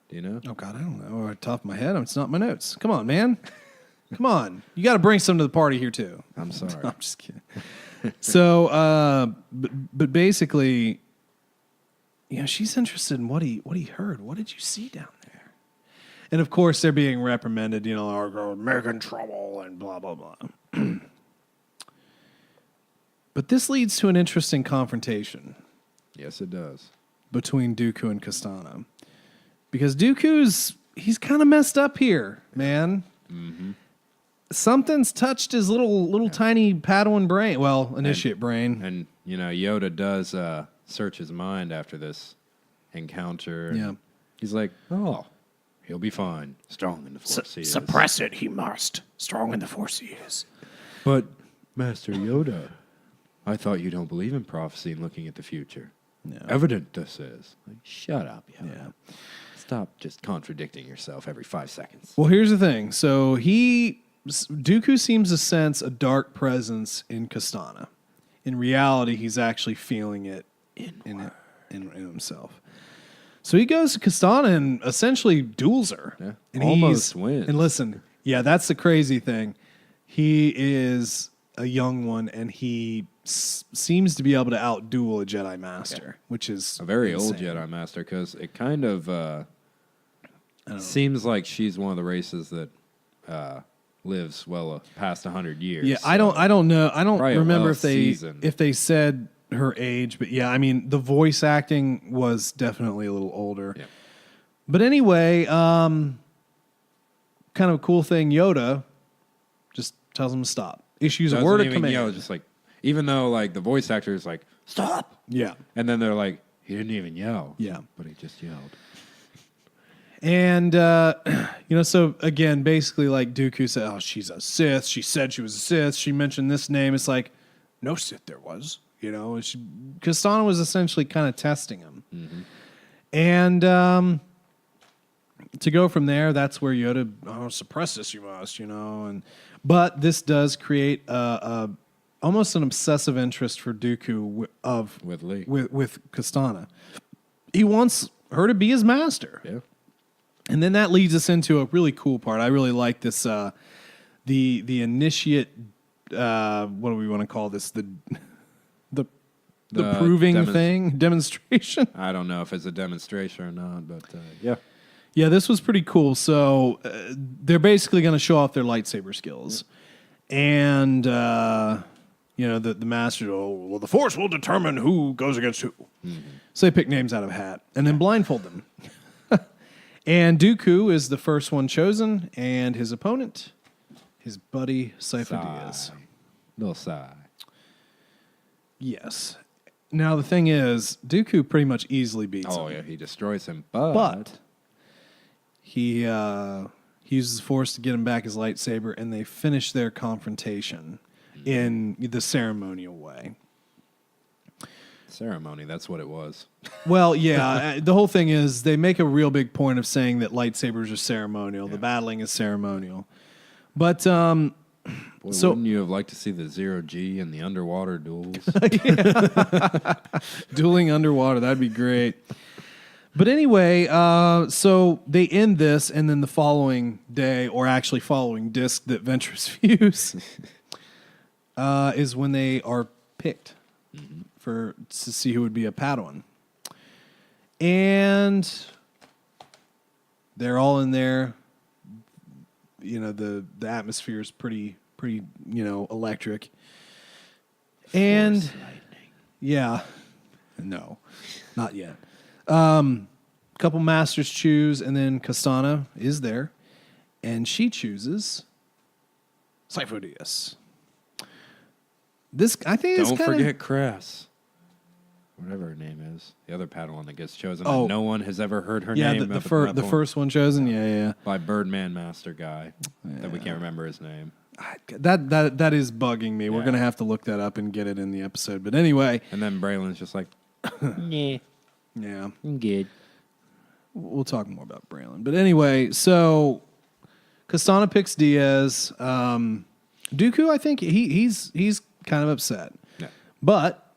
Do you know? Oh, God, I don't know. Off the top of my head, it's not my notes. Come on, man. Come on. You got to bring some to the party here, too. I'm sorry. I'm just kidding. So, but basically, she's interested in what he heard. What did you see down there? And of course, they're being reprimanded, are making trouble and blah, blah, blah. But this leads to an interesting confrontation. Yes, it does. Between Dooku and Kastana. Because he's kind of messed up here, man. Mm-hmm. Something's touched his little tiny Padawan brain. Well, initiate brain. And, Yoda does search his mind after this encounter. Yeah. He's like, oh, he'll be fine. Strong in the Force he is. Suppress it, he must. Strong in the Force he is. But, Master Yoda, I thought you don't believe in prophecy and looking at the future. No. Evident this is. Like, shut up, Yoda. Yeah. Stop just contradicting yourself every 5 seconds. Well, here's the thing. So Dooku seems to sense a dark presence in Kastana. In reality, he's actually feeling it in himself. So he goes to Kastana and essentially duels her. Yeah, and almost wins. And listen, that's the crazy thing. He is a young one, and he seems to be able to outduel a Jedi Master, which is a very insane. old Jedi Master, because it kind of seems like she's one of the races that lives well past 100 years. Yeah, so I don't know. I don't remember if they said her age, but yeah, I mean the voice acting was definitely a little older. Yeah. But anyway, kind of a cool thing. Yoda just tells him to stop. Issues a word of command. Yell, just like, even though like the voice actor is like, stop. Yeah, and then they're like, he didn't even yell. Yeah, but he just yelled. And, so again, basically like Dooku said, oh, she's a Sith. She said she was a Sith. She mentioned this name. It's like, no Sith there was, Kastana was essentially kind of testing him. Mm-hmm. And to go from there, that's where Yoda, suppress this, you must, but this does create almost an obsessive interest for Dooku with Kastana. He wants her to be his master. Yeah. And then that leads us into a really cool part. I really like this, the initiate. What do we want to call this? The proving demonstration. I don't know if it's a demonstration or not, but yeah. Yeah, this was pretty cool. So they're basically going to show off their lightsaber skills, and the masters, well, the Force will determine who goes against who. Mm-hmm. So they pick names out of a hat and then blindfold them. And Dooku is the first one chosen, and his opponent, his buddy Sifo Dyas. Little sigh. Yes. Now, the thing is, Dooku pretty much easily beats him. Oh, yeah, he destroys him, but he uses the Force to get him back his lightsaber, and they finish their confrontation in the ceremonial way. Ceremony, that's what it was. Well, yeah, the whole thing is they make a real big point of saying that lightsabers are ceremonial. Yeah. The battling is ceremonial. But, Boy, wouldn't you have liked to see the 0G and the underwater duels? Dueling underwater, that'd be great. But anyway, so they end this, and then the following day, or actually following disc that Ventress views, is when they are picked to see who would be a Padawan. And they're all in there. The atmosphere is pretty electric. And Force lightning. Yeah. No, not yet. Couple masters choose, and then Kastana is there, and she chooses Sifo Dyas. This, I think, Don't forget Cress. Whatever her name is. The other Padawan that gets chosen. Oh. And no one has ever heard her Yeah, name. the first one chosen. Yeah. By Birdman Master guy. That we can't remember his name. That is bugging me. Yeah. We're gonna have to look that up and get it in the episode. But anyway, And then Braylon's just like, yeah, I'm good. we'll talk more about Braylon. But anyway, so Kastana picks Diaz. Dooku, I think he's kind of upset, Yeah. but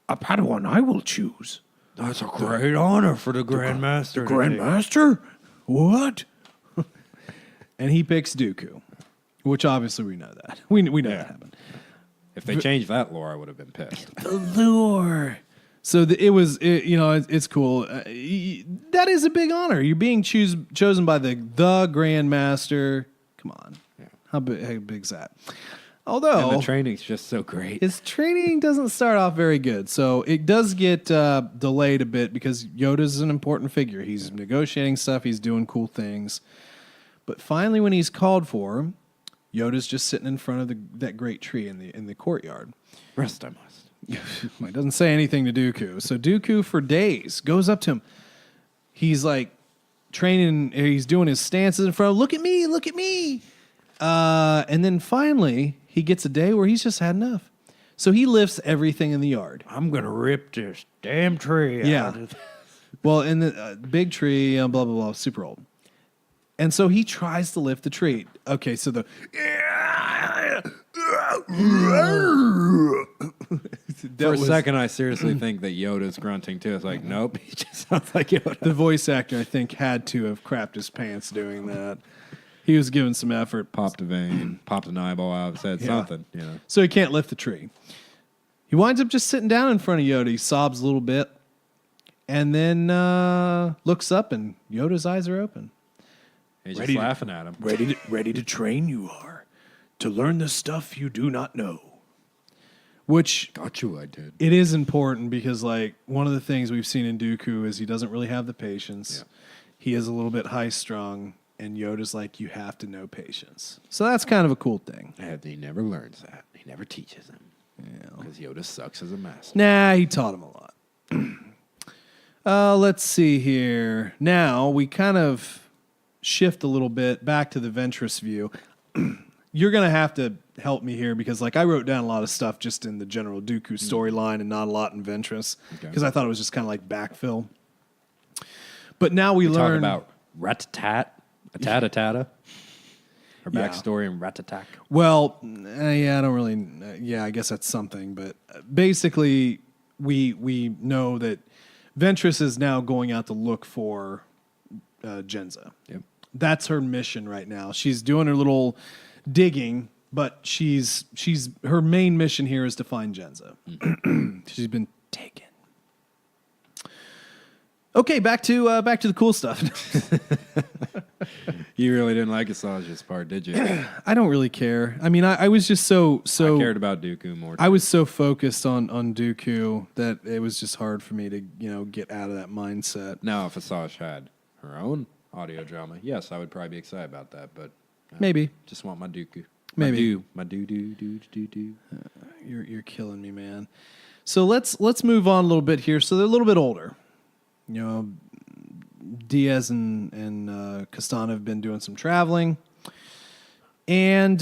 A Padawan I will choose. That's a great honor for the Grand Master. Grandmaster? What? and he picks Dooku, which obviously we know that we know that happened. If they changed that lore, I would have been pissed. The lure. So it's cool. That is a big honor. You're being chosen by the Grand Master. Come on, how big's that? Although And the training's just so great. his training doesn't start off very good, so it does get delayed a bit because Yoda's an important figure. He's negotiating stuff. He's doing cool things. But finally, when he's called for, Yoda's just sitting in front of that great tree in the courtyard. Rest I must. It doesn't say anything to Dooku. So Dooku, for days, goes up to him. He's like training. He's doing his stances in front of, look at me, look at me. And then finally, he gets a day where he's just had enough. So he lifts everything in the yard. I'm going to rip this damn tree out of Well, in the big tree, blah, blah, blah, super old. And so he tries to lift the tree. Okay, so the... For a second, I seriously think that Yoda's grunting too. It's like, nope, he just sounds like Yoda. The voice actor, I think, had to have crapped his pants doing that. He was giving some effort. Popped a vein, popped an eyeball out, said something, So he can't lift the tree. He winds up just sitting down in front of Yoda. He sobs a little bit and then looks up, and Yoda's eyes are open. He's just laughing at him. Ready to train you are, to learn the stuff you do not know. Which Got you, I did. it is important because, like, one of the things we've seen in Dooku is he doesn't really have the patience. Yeah. He is a little bit high-strung, and Yoda's like, you have to know patience. So that's kind of a cool thing. He never learns that. He never teaches him. Because Yoda sucks as a master. Nah, he taught him a lot. Let's see here. Now, we kind of shift a little bit back to the Ventress view. You're going to have to help me here because, like, I wrote down a lot of stuff just in the general Dooku storyline and not a lot in Ventress because I thought it was just kind of like backfill. But now we learn... talk about Rat-a-tat, a-tat-a-tata, her backstory in Rat-a-tack. Well, yeah, I don't really... yeah, I guess that's something. But basically, we know that Ventress is now going out to look for Jenza. Yep. That's her mission right now. She's doing her little digging, but she's her main mission here is to find Jenza. She's been taken. Okay, back to the cool stuff. You really didn't like Asajj's part, did you? I don't really care. I mean, I was just so I cared about Dooku more. I was so focused on Dooku that it was just hard for me to get out of that mindset. Now, if Asajj had her own audio drama, yes, I would probably be excited about that. But Maybe. just want my Dooku. Maybe. My do. You're killing me, man. So let's move on a little bit here. So they're a little bit older. Diaz and Castana have been doing some traveling. And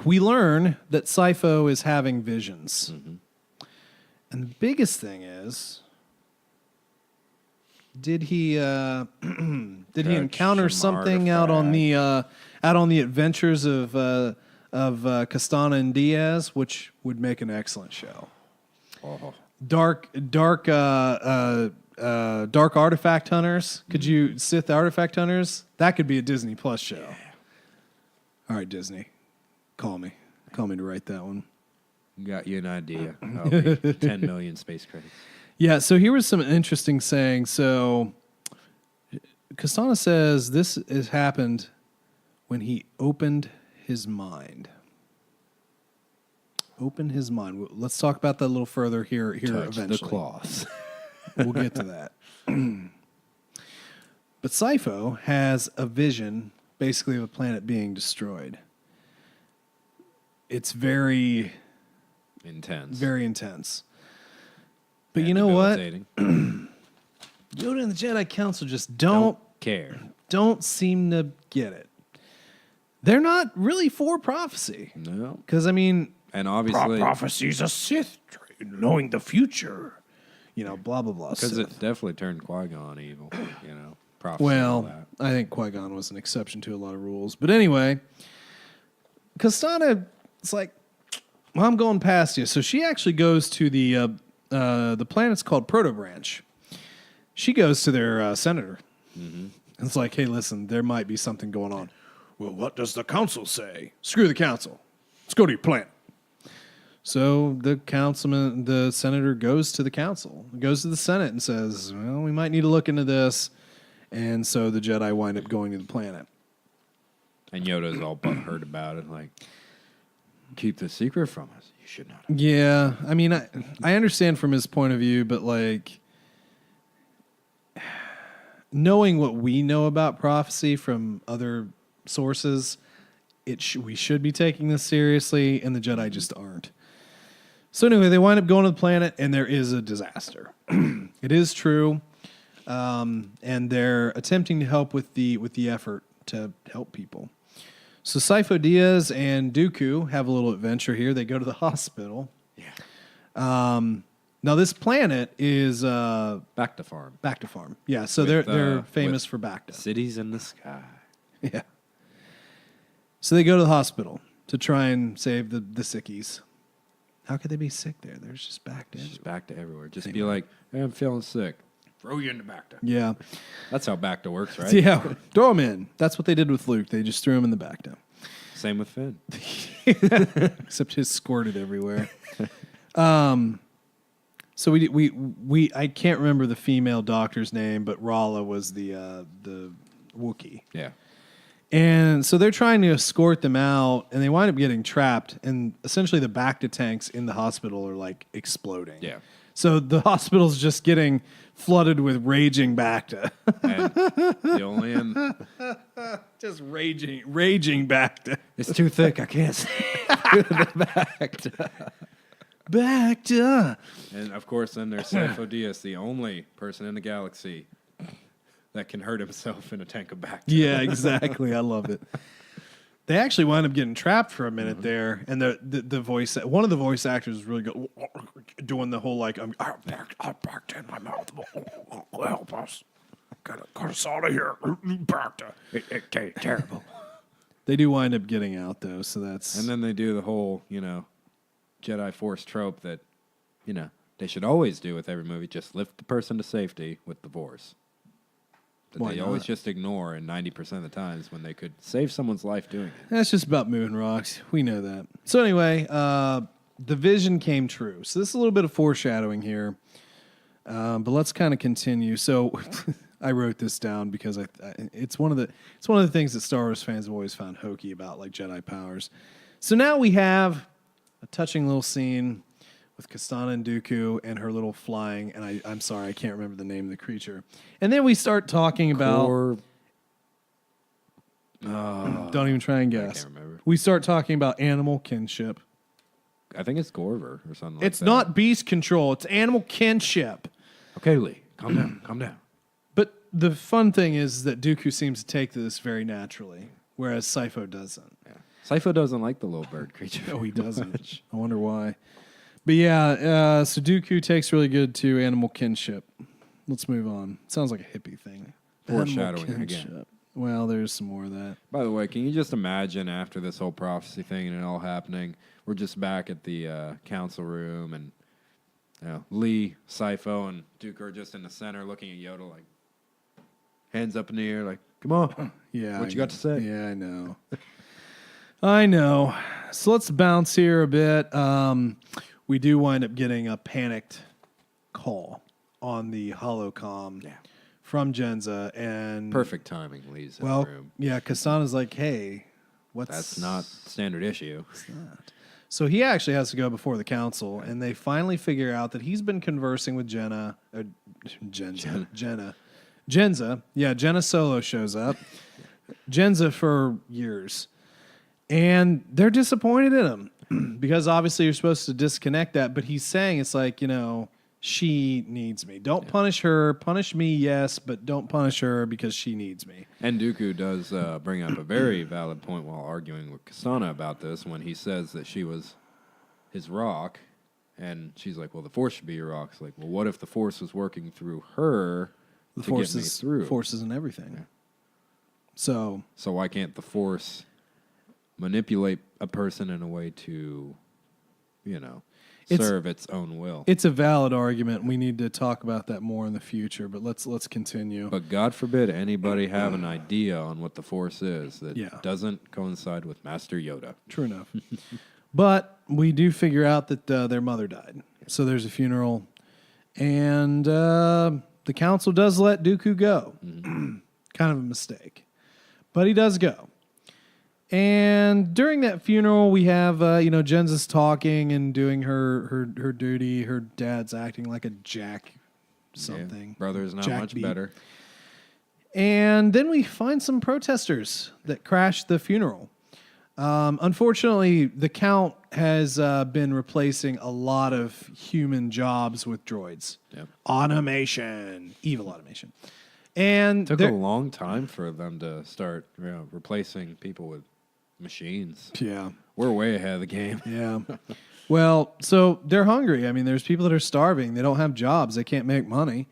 we learn that Sifo is having visions. Mm-hmm. And the biggest thing is, did he encounter something out on the adventures of Castana and Diaz, which would make an excellent show. Oh. Dark artifact hunters. Could you Sith artifact hunters? That could be a Disney Plus show. Yeah. All right, Disney, call me to write that one. Got you an idea. 10 million space credits. Yeah. So here was some interesting saying. So Castana says this has happened when he opened his mind. Open his mind. Let's talk about that a little further here Touch eventually. the claws. We'll get to that. But Sifo has a vision, basically, of a planet being destroyed. It's very intense. Very intense. But you know what? Yoda and the Jedi Council just don't care. Don't seem to get it. They're not really for prophecy. No. Because, I mean... And obviously... Prophecy's a Sith trait, knowing the future. Blah, blah, blah. Because it definitely turned Qui-Gon evil, prophecy. Well, I think Qui-Gon was an exception to a lot of rules. But anyway, Castana, it's like, well, I'm going past you. So she actually goes to the planet's called Protobranch. She goes to their senator. Mm-hmm. And it's like, hey, listen, there might be something going on. Well, what does the council say? Screw the council. Let's go to your planet. So the senator goes to the council, goes to the Senate and says, well, we might need to look into this. And so the Jedi wind up going to the planet. And Yoda's all butthurt about it, like, keep the secret from us. You should not. Yeah, I mean, I understand from his point of view, but like, knowing what we know about prophecy from other sources, we should be taking this seriously, and the Jedi just aren't. So anyway, they wind up going to the planet, and there is a disaster. It is true, and they're attempting to help with the effort to help people. So Sifo Dyas and Dooku have a little adventure here. They go to the hospital. Yeah. Now this planet is Bacta Farm. Bacta Farm. Yeah. So they're famous for Bacta. Cities in the sky. Yeah. So they go to the hospital to try and save the sickies. How could they be sick there? There's just Bacta. Just Bacta everywhere. Just be like, hey, I'm feeling sick. Throw you into Bacta. Yeah. That's how Bacta works, right? Yeah. Throw him in. That's what they did with Luke. They just threw him in the Bacta. Same with Finn. Except his squirted everywhere. So we I can't remember the female doctor's name, but Rala was the Wookiee. Yeah. And so they're trying to escort them out, and they wind up getting trapped, and essentially the Bacta tanks in the hospital are like exploding. Yeah. So the hospital's just getting flooded with raging Bacta. And the only end. Just raging Bacta. It's too thick. I can't see the Bacta. Bacta. And of course, then there's Sifo Dyas, the only person in the galaxy that can hurt himself in a tank of Bacta. Yeah, exactly. I love it. They actually wound up getting trapped for a minute there, and the voice, one of the voice actors was really good, doing the whole like, I'm Bacta in my mouth. Help us. Get us out of here. Bacta. It's terrible. They do wind up getting out though, so that's. And then they do the whole, Jedi Force trope that, they should always do with every movie. Just lift the person to safety with the Force. That they always just ignore, and 90% of the times when they could save someone's life doing it. That's just about moving rocks. We know that. So anyway, the vision came true. So this is a little bit of foreshadowing here, but let's kind of continue. So I wrote this down because it's one of the things that Star Wars fans have always found hokey about, like Jedi powers. So now we have a touching little scene with Kastana and Dooku and her little flying, and I'm sorry, I can't remember the name of the creature. And then we start talking about... don't even try and guess. I can't remember. We start talking about animal kinship. I think it's Gorver or something like that. It's not beast control. It's animal kinship. Okay, Lee, calm down, calm down. But the fun thing is that Dooku seems to take this very naturally, whereas Sifo doesn't. Yeah. Sifo doesn't like the little bird creature. Oh, he doesn't. I wonder why. But yeah, so Dooku takes really good to animal kinship. Let's move on. Sounds like a hippie thing. Foreshadowing Animal again. kinship. Well, there's some more of that. By the way, can you just imagine after this whole prophecy thing and it all happening, we're just back at the council room and Lee, Sifo, and Dooku are just in the center looking at Yoda like hands up in the air like, come on. Yeah. What you got to say? Yeah, I know. I know. So let's bounce here a bit. We do wind up getting a panicked call on the holocom from Jenza. And Perfect timing, Lee's in well, the room. yeah, Kasana's like, hey, That's not standard issue. It's not. So he actually has to go before the council, and they finally figure out that he's been conversing with Jenza. Yeah, Jenna Solo shows up. Jenza for years. And they're disappointed in him because obviously you're supposed to disconnect that, but he's saying it's like, she needs me. Don't punish her. Punish me, yes, but don't punish her because she needs me. And Dooku does bring up a very valid point while arguing with Kastana about this when he says that she was his rock. And she's like, well, the Force should be your rock. It's like, well, what if the Force was working through her to get me through? The Force isn't everything. Yeah. So why can't the Force manipulate a person in a way to, serve its own will? It's a valid argument. We need to talk about that more in the future, but let's continue. But God forbid anybody have an idea on what the Force is that doesn't coincide with Master Yoda. True enough. But we do figure out that their mother died. So there's a funeral, and the council does let Dooku go. Mm-hmm. Kind of a mistake. But he does go. And during that funeral, we have, Jenza's talking and doing her duty. Her dad's acting like a jack something. Yeah, brother's not much better. And then we find some protesters that crashed the funeral. Unfortunately, the Count has been replacing a lot of human jobs with droids. Yep. Automation. Evil automation. And it took a long time for them to start replacing people with machines. Yeah. We're way ahead of the game. Yeah. Well, so they're hungry. I mean, there's people that are starving. They don't have jobs. They can't make money.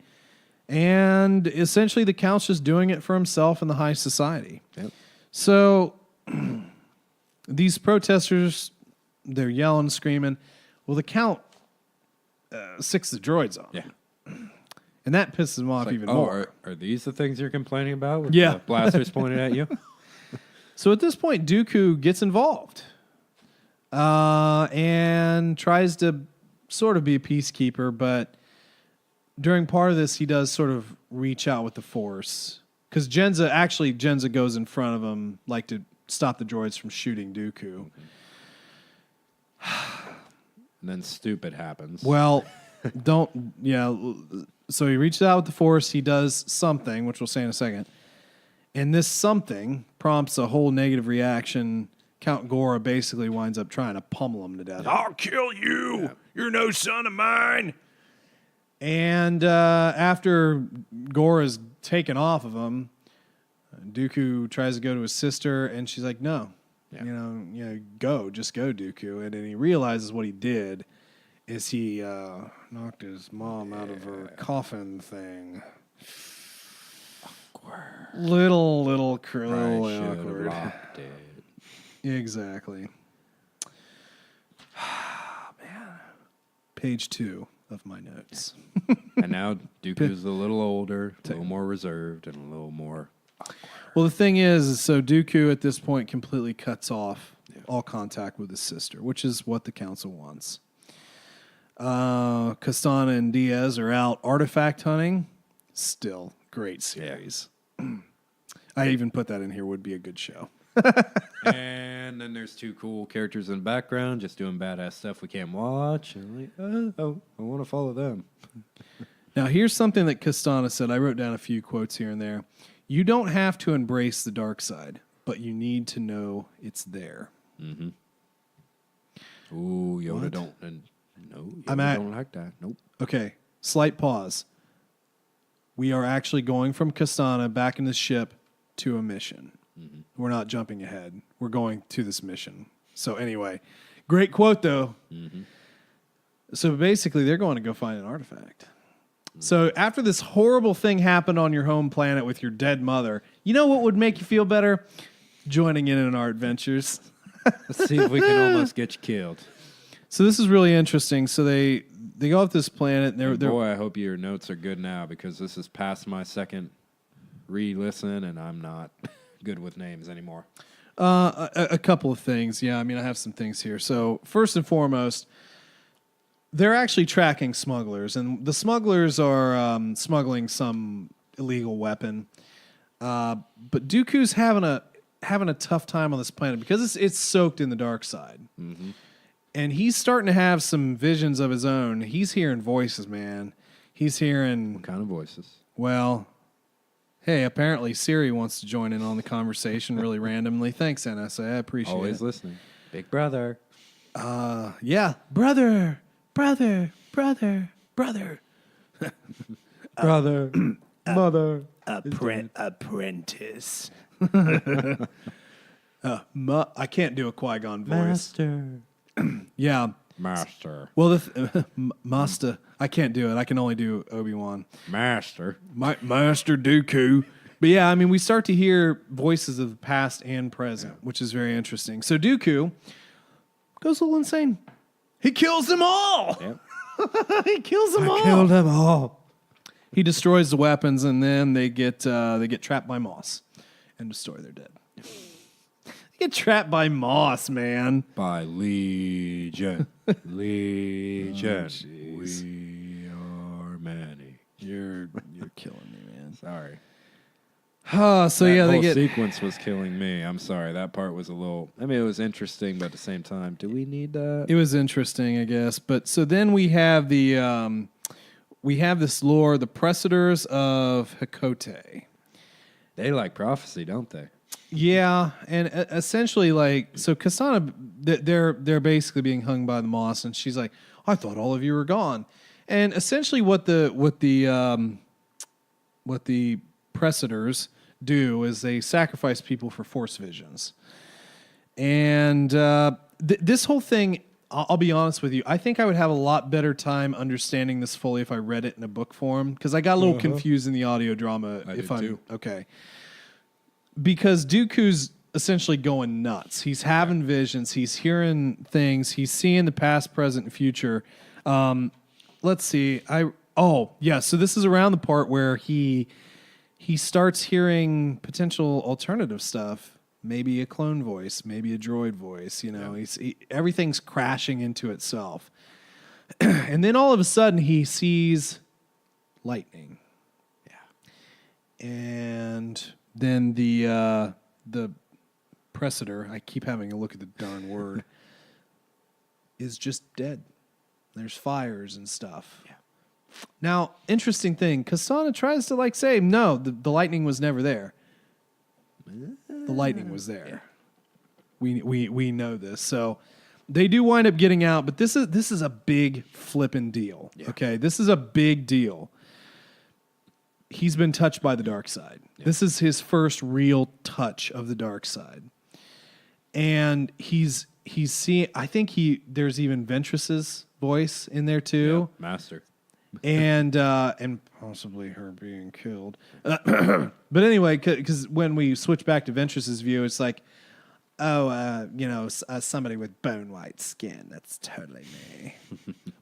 And essentially the Count's just doing it for himself and the high society. Yep. So these protesters, they're yelling, screaming. Well, the Count sicks the droids on. Yeah. And that pisses them off even more. Are these the things you're complaining about with the blasters pointed at you? So at this point, Dooku gets involved and tries to sort of be a peacekeeper, but during part of this, he does sort of reach out with the Force. Because Jenza goes in front of him, like to stop the droids from shooting Dooku. And then stupid happens. Well, so he reaches out with the Force, he does something, which we'll say in a second. And this something prompts a whole negative reaction. Count Gora basically winds up trying to pummel him to death. I'll kill you. Yeah. You're no son of mine. And after Gora's taken off of him, Dooku tries to go to his sister, and she's like, no. Yeah. Just go, Dooku. And then he realizes what he did is he knocked his mom out of her coffin thing. Little awkward. Exactly. Man. Page 2 of my notes. And now Dooku's a little older, a little more reserved, and a little more awkward. Well, the thing is, so Dooku at this point completely cuts off all contact with his sister, which is what the council wants. Kastana and Diaz are out artifact hunting. Still, Great series. I even put that in here. Would be a good show. And then there's 2 cool characters in the background just doing badass stuff we can't watch. And I'm like, oh, I want to follow them. Now, here's something that Castana said. I wrote down a few quotes here and there. You don't have to embrace the dark side, but you need to know it's there. Mm-hmm. Ooh, Yoda What? don't. And no, I'm Yoda at- don't like that. Nope. Okay, slight pause. We are actually going from Castana back in the ship to a mission. Mm-hmm. We're not jumping ahead. We're going to this mission. So anyway, great quote, though. Mm-hmm. So basically, they're going to go find an artifact. So after this horrible thing happened on your home planet with your dead mother, you know what would make you feel better? Joining in our adventures. Let's see if we can almost get you killed. So this is really interesting. So they go off this planet. And they're Boy, I hope your notes are good now because this is past my second re-listen, and I'm not good with names anymore. a couple of things. Yeah, I mean, I have some things here. So first and foremost, they're actually tracking smugglers, and the smugglers are smuggling some illegal weapon. But Dooku's having a tough time on this planet because it's soaked in the dark side. Mm-hmm. And he's starting to have some visions of his own. He's hearing voices, man. He's hearing, What kind of voices? well, hey, apparently Siri wants to join in on the conversation really randomly. Thanks, NSA. I appreciate Always it. listening. Big brother. Yeah. Brother. Brother. Mother. Apprentice. I can't do a Qui-Gon voice. Master. Yeah. Master. Well, Master, I can't do it. I can only do Obi-Wan. Master. Master Dooku. But yeah, I mean, we start to hear voices of the past and present, which is very interesting. So Dooku goes a little insane. He kills them all. Yep. He kills them all. Killed them all. He destroys the weapons, and then they get trapped by Moss and destroy their dead. They get trapped by Moss, man. By Legion. Legion. jeez. We are many. You're killing me, man. Sorry. So yeah, That they whole get. sequence was killing me. I'm sorry. That part was a little. I mean, it was interesting, but at the same time, do we need that? It was interesting, I guess. But so then we have this lore, the Preceders of Hakote. They like prophecy, don't they? Yeah, and essentially, like, so Kasana, they're basically being hung by the moss, and she's like, "I thought all of you were gone," and essentially, what the Preceders do is they sacrifice people for Force visions, and this whole thing. I'll be honest with you. I think I would have a lot better time understanding this fully if I read it in a book form, because I got a little confused in the audio drama. I did too. Okay. Because Dooku's essentially going nuts. He's having visions. He's hearing things. He's seeing the past, present, and future. Let's see. So this is around the part where he starts hearing potential alternative stuff. Maybe a clone voice, maybe a droid voice. You know, everything's crashing into itself. And then all of a sudden he sees lightning. Yeah. And then the Preceder, I keep having a look at the darn word, is just dead. There's fires and stuff. Yeah. Now, interesting thing, Kasana tries to say, no, the lightning was never there. The lightning was there. We know this. So they do wind up getting out, but this is a big flippin' deal. Yeah. Okay, this is a big deal. He's been touched by the dark side. Yeah. This is his first real touch of the dark side. And he's seeing, I think there's even Ventress's voice in there too. Yeah, Master. And possibly her being killed. But anyway, because when we switch back to Ventress's view, it's like, somebody with bone white skin. That's totally me.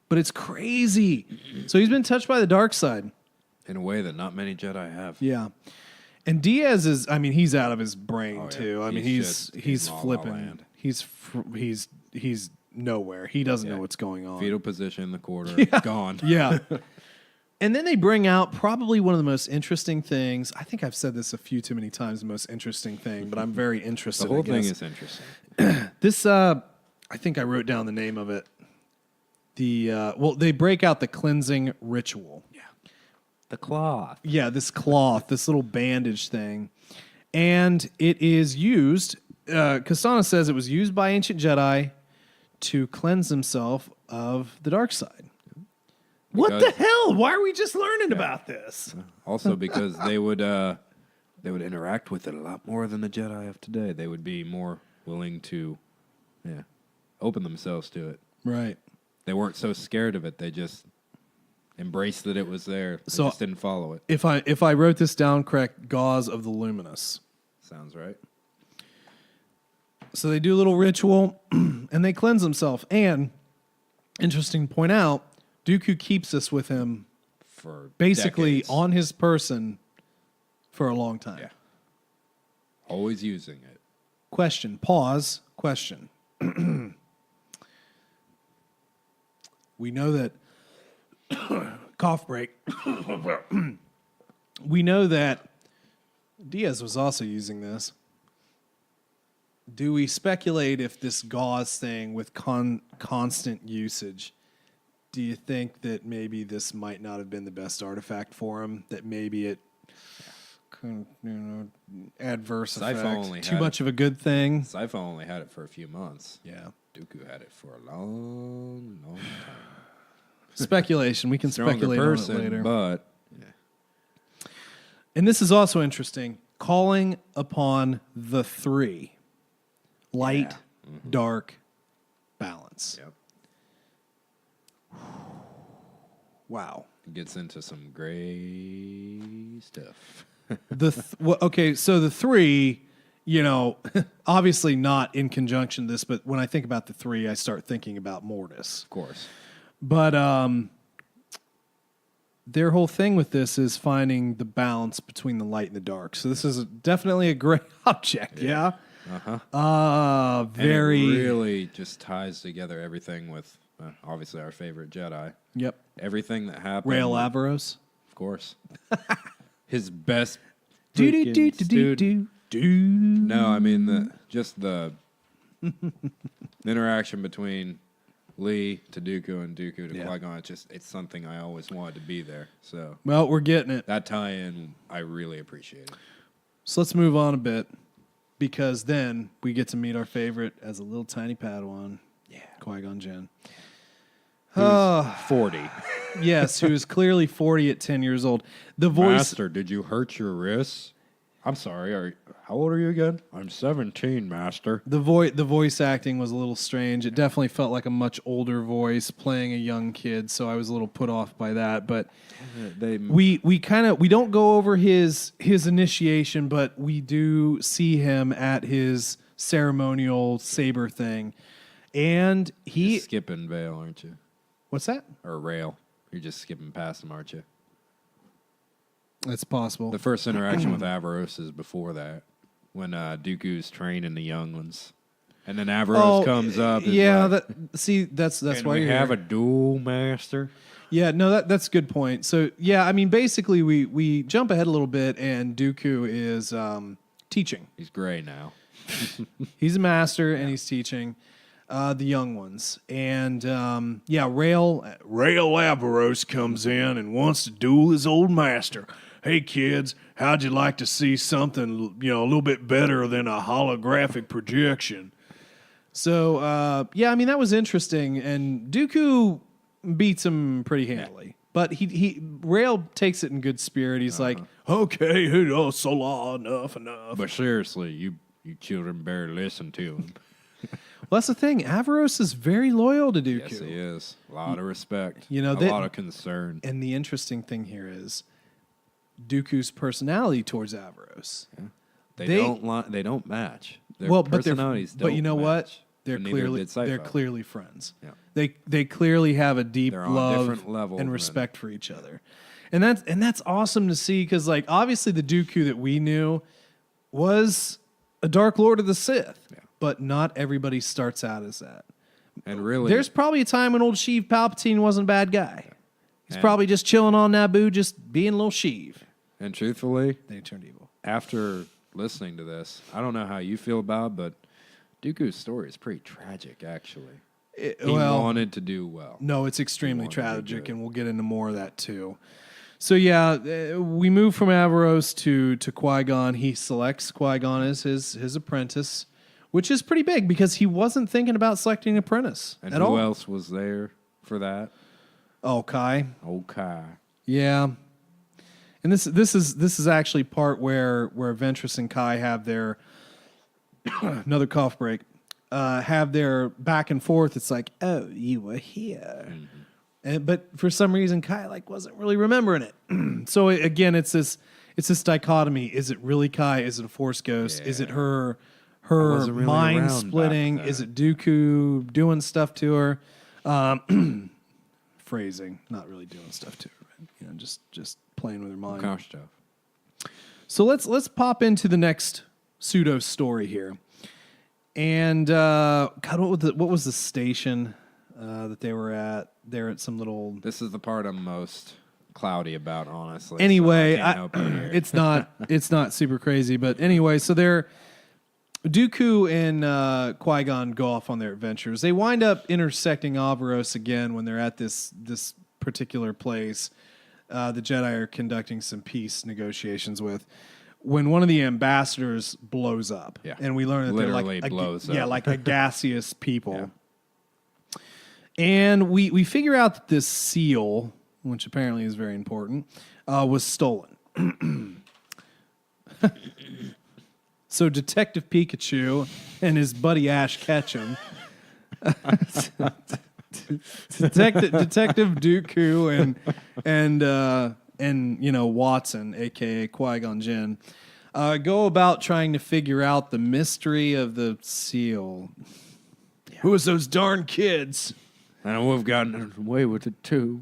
But it's crazy. So he's been touched by the dark side. In a way that not many Jedi have. Yeah. And Diaz is, he's out of his brain Oh, yeah. too. He's He's in La La flipping. Land. He's nowhere. He doesn't know what's going on. Fetal position in the corner. Yeah. Gone. Yeah. And then they bring out probably one of the most interesting things. I think I've said this a few too many times, the most interesting thing, but I'm very interested. The whole thing is interesting. This, I think I wrote down the name of it. They break out the cleansing ritual. Yeah. The cloth. Yeah, this cloth, this little bandage thing. And it is used, Kastana says it was used by ancient Jedi to cleanse himself of the dark side. What the hell? Why are we just learning about this? Also, because they would interact with it a lot more than the Jedi of today. They would be more willing to, open themselves to it. Right. They weren't so scared of it. They just embraced that it was there. They just didn't follow it. If I wrote this down correct, Gauze of the Luminous. Sounds right. So they do a little ritual, and they cleanse themselves. And, interesting to point out, Dooku keeps this with him For basically decades. on his person for a long time. Yeah. Always using it. Question. Pause. Question. We know that cough break. We know that Diaz was also using this. Do we speculate if this gauze thing with constant usage, do you think that maybe this might not have been the best artifact for him? That maybe it, adverse effect, too much of a good thing? Sci-Fi only had it for a few months. Yeah. Dooku had it for a long, long time. Speculation. We can Stronger speculate person, on it later. But And this is also interesting. Calling upon the three. Light, dark, balance. Yep. Wow. It gets into some gray stuff. Okay, so the three, obviously not in conjunction to this, but when I think about the three, I start thinking about Mortis. Of course. But their whole thing with this is finding the balance between the light and the dark. So this is definitely a gray object, yeah? Uh-huh. Very. And it really just ties together everything with, obviously, our favorite Jedi. Yep. Everything that happened. Rail Averos. Of course. His best Do freaking student. do. No, I mean, the interaction between Lee to Dooku and Dooku to Qui-Gon, it's something I always wanted to be there. So Well, we're getting it. that tie-in, I really appreciate it. So let's move on a bit, because then we get to meet our favorite as a little tiny Padawan. Yeah. Qui-Gon Jinn. Who's 40. Yes, who is clearly 40 at 10 years old. The voice. Master, did you hurt your wrists? I'm sorry. How old are you again? I'm 17, Master. The voice acting was a little strange. It definitely felt like a much older voice playing a young kid, so I was a little put off by that. But we don't go over his initiation, but we do see him at his ceremonial saber thing, and You're skipping Vale, aren't you? What's that? Or Rail. You're just skipping past him, aren't you? That's possible. The first interaction with Averos is before that, when Dooku's training the young ones, and then Averos comes up. Yeah, like, that's can why we you're have here. a duel master? Yeah, no, that's a good point. So yeah, I mean, basically we jump ahead a little bit, and Dooku is teaching. He's gray now. He's a master, and he's teaching the young ones. And Rail Averos comes in and wants to duel his old master. Hey, kids, how'd you like to see something, a little bit better than a holographic projection? So, I mean, that was interesting, and Dooku beats him pretty handily. But Rail takes it in good spirit. He's like, Okay, Salah, enough. But seriously, you children better listen to him. well, that's the thing. Averos is very loyal to Dooku. Yes, he is. A lot of respect. A lot of concern. And the interesting thing here is Dooku's personality towards Averos. Yeah. They don't match. Their But personalities don't But you know match. what? They're But neither did Sci-Fi. clearly friends. Yeah. They clearly have a deep They're on love different levels and than- respect for each other. And that's awesome to see, because like obviously the Dooku that we knew was a Dark Lord of the Sith. Yeah. But not everybody starts out as that. And really, There's probably a time when old Sheev Palpatine wasn't a bad guy. He's probably just chilling on Naboo, just being a little sheev. And truthfully, Then he turned evil. after listening to this, I don't know how you feel about it, but Dooku's story is pretty tragic, actually. He wanted to do well. No, it's extremely wanted to do tragic, good. and we'll get into more of that too. So yeah, we move from Averroes to Qui-Gon. He selects Qui-Gon as his apprentice, which is pretty big because he wasn't thinking about selecting an apprentice And at who all. else was there for that? Oh, Kai. Okay. Yeah. And this is actually part where Ventress and Kai have their another cough break. Have their back and forth. It's like, oh, you were here. But for some reason, Kai wasn't really remembering it. So again, it's this dichotomy. Is it really Kai? Is it a Force ghost? Is it her wasn't really mind around splitting? back then. Is it Dooku doing stuff to her? Phrasing, not really doing stuff to her. But, just playing with her mind. Gosh, stuff. So let's pop into the next pseudo story here. And God, what was the station that they were at? They're at some little. This is the part I'm most cloudy about, honestly. Anyway, so I can't help it here. it's not super crazy, but anyway, so Dooku and Qui-Gon go off on their adventures. They wind up intersecting Averroes again when they're at this particular place. The Jedi are conducting some peace negotiations with. When one of the ambassadors blows up, Yeah. and we learn that Literally they're blows yeah, up. like a gaseous people. Yeah. And we figure out that this seal, which apparently is very important, was stolen. So Detective Pikachu and his buddy Ash Ketchum, Detective Dooku and Watson, aka Qui-Gon Jinn, go about trying to figure out the mystery of the seal. Who was those darn kids? And we've gotten away with it, too.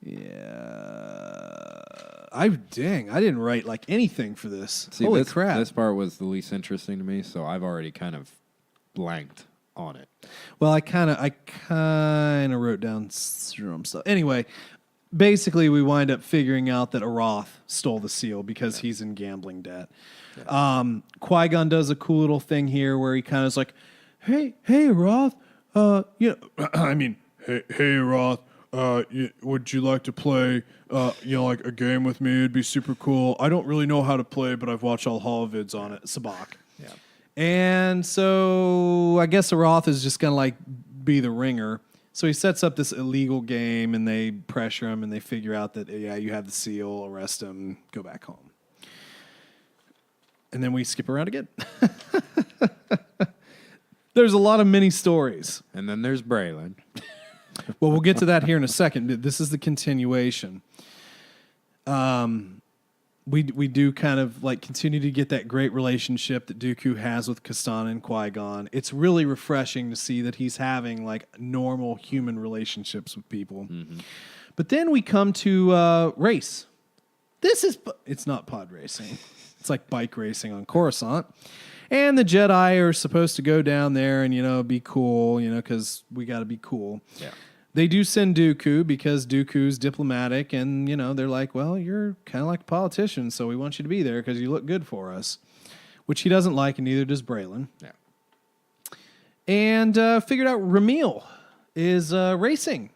Yeah. I didn't write anything for this. See, Holy this, crap. This part was the least interesting to me, so I've already kind of blanked on it. Well, I kind of wrote down some stuff. Anyway, basically we wind up figuring out that Aroth stole the seal because he's in gambling debt. Yeah. Qui-Gon does a cool little thing here where he kind of is like, hey, Aroth, Hey, Roth, would you like to play, like a game with me? It'd be super cool. I don't really know how to play, but I've watched all holovids on it. Sabak. Yeah. And so I guess Aroth is just going to be the ringer. So he sets up this illegal game and they pressure him and they figure out that, yeah, you have the seal, arrest him, go back home. And then we skip around again. There's a lot of mini stories. And then there's Braylon. Well, we'll get to that here in a second. This is the continuation. We do kind of continue to get that great relationship that Dooku has with Kastana and Qui-Gon. It's really refreshing to see that he's having normal human relationships with people. Mm-hmm. But then we come to race. It's not pod racing. It's like bike racing on Coruscant. And the Jedi are supposed to go down there and, be cool, because we got to be cool. Yeah. They do send Dooku because Dooku's diplomatic and, they're like, well, you're kind of like a politician, so we want you to be there because you look good for us, which he doesn't like, and neither does Braylon. Yeah. And figured out Ramil is racing.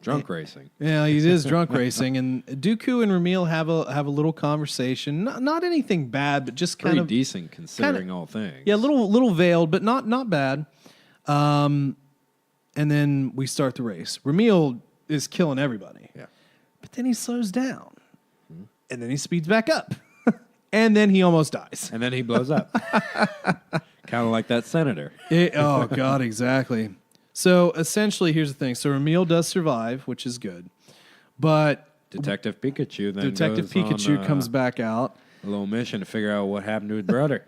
Drunk racing. Yeah, he is drunk racing, and Dooku and Ramil have a little conversation. Not anything bad, but just kind Pretty of decent considering all things. Yeah, little veiled, but not bad. And then we start the race. Ramil is killing everybody. Yeah. But then he slows down, and then he speeds back up, and then he almost dies. And then he blows up. Kind of like that senator. Oh God, exactly. So essentially, here's the thing. So Ramil does survive, which is good, but Detective Pikachu then Detective goes Pikachu on, comes back out. a little mission to figure out what happened to his brother.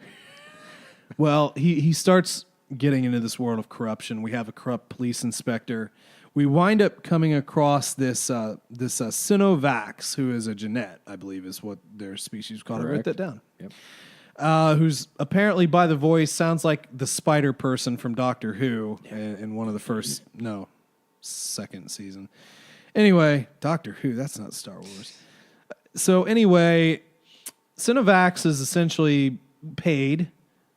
Well, he starts getting into this world of corruption. We have a corrupt police inspector. We wind up coming across this Sinovax, who is a Jeanette, I believe is what their species called. I wrote that down. Yep. Who's apparently by the voice sounds like the spider person from Doctor Who in one of the second season. Anyway, Doctor Who, that's not Star Wars. So anyway, Cinemax is essentially paid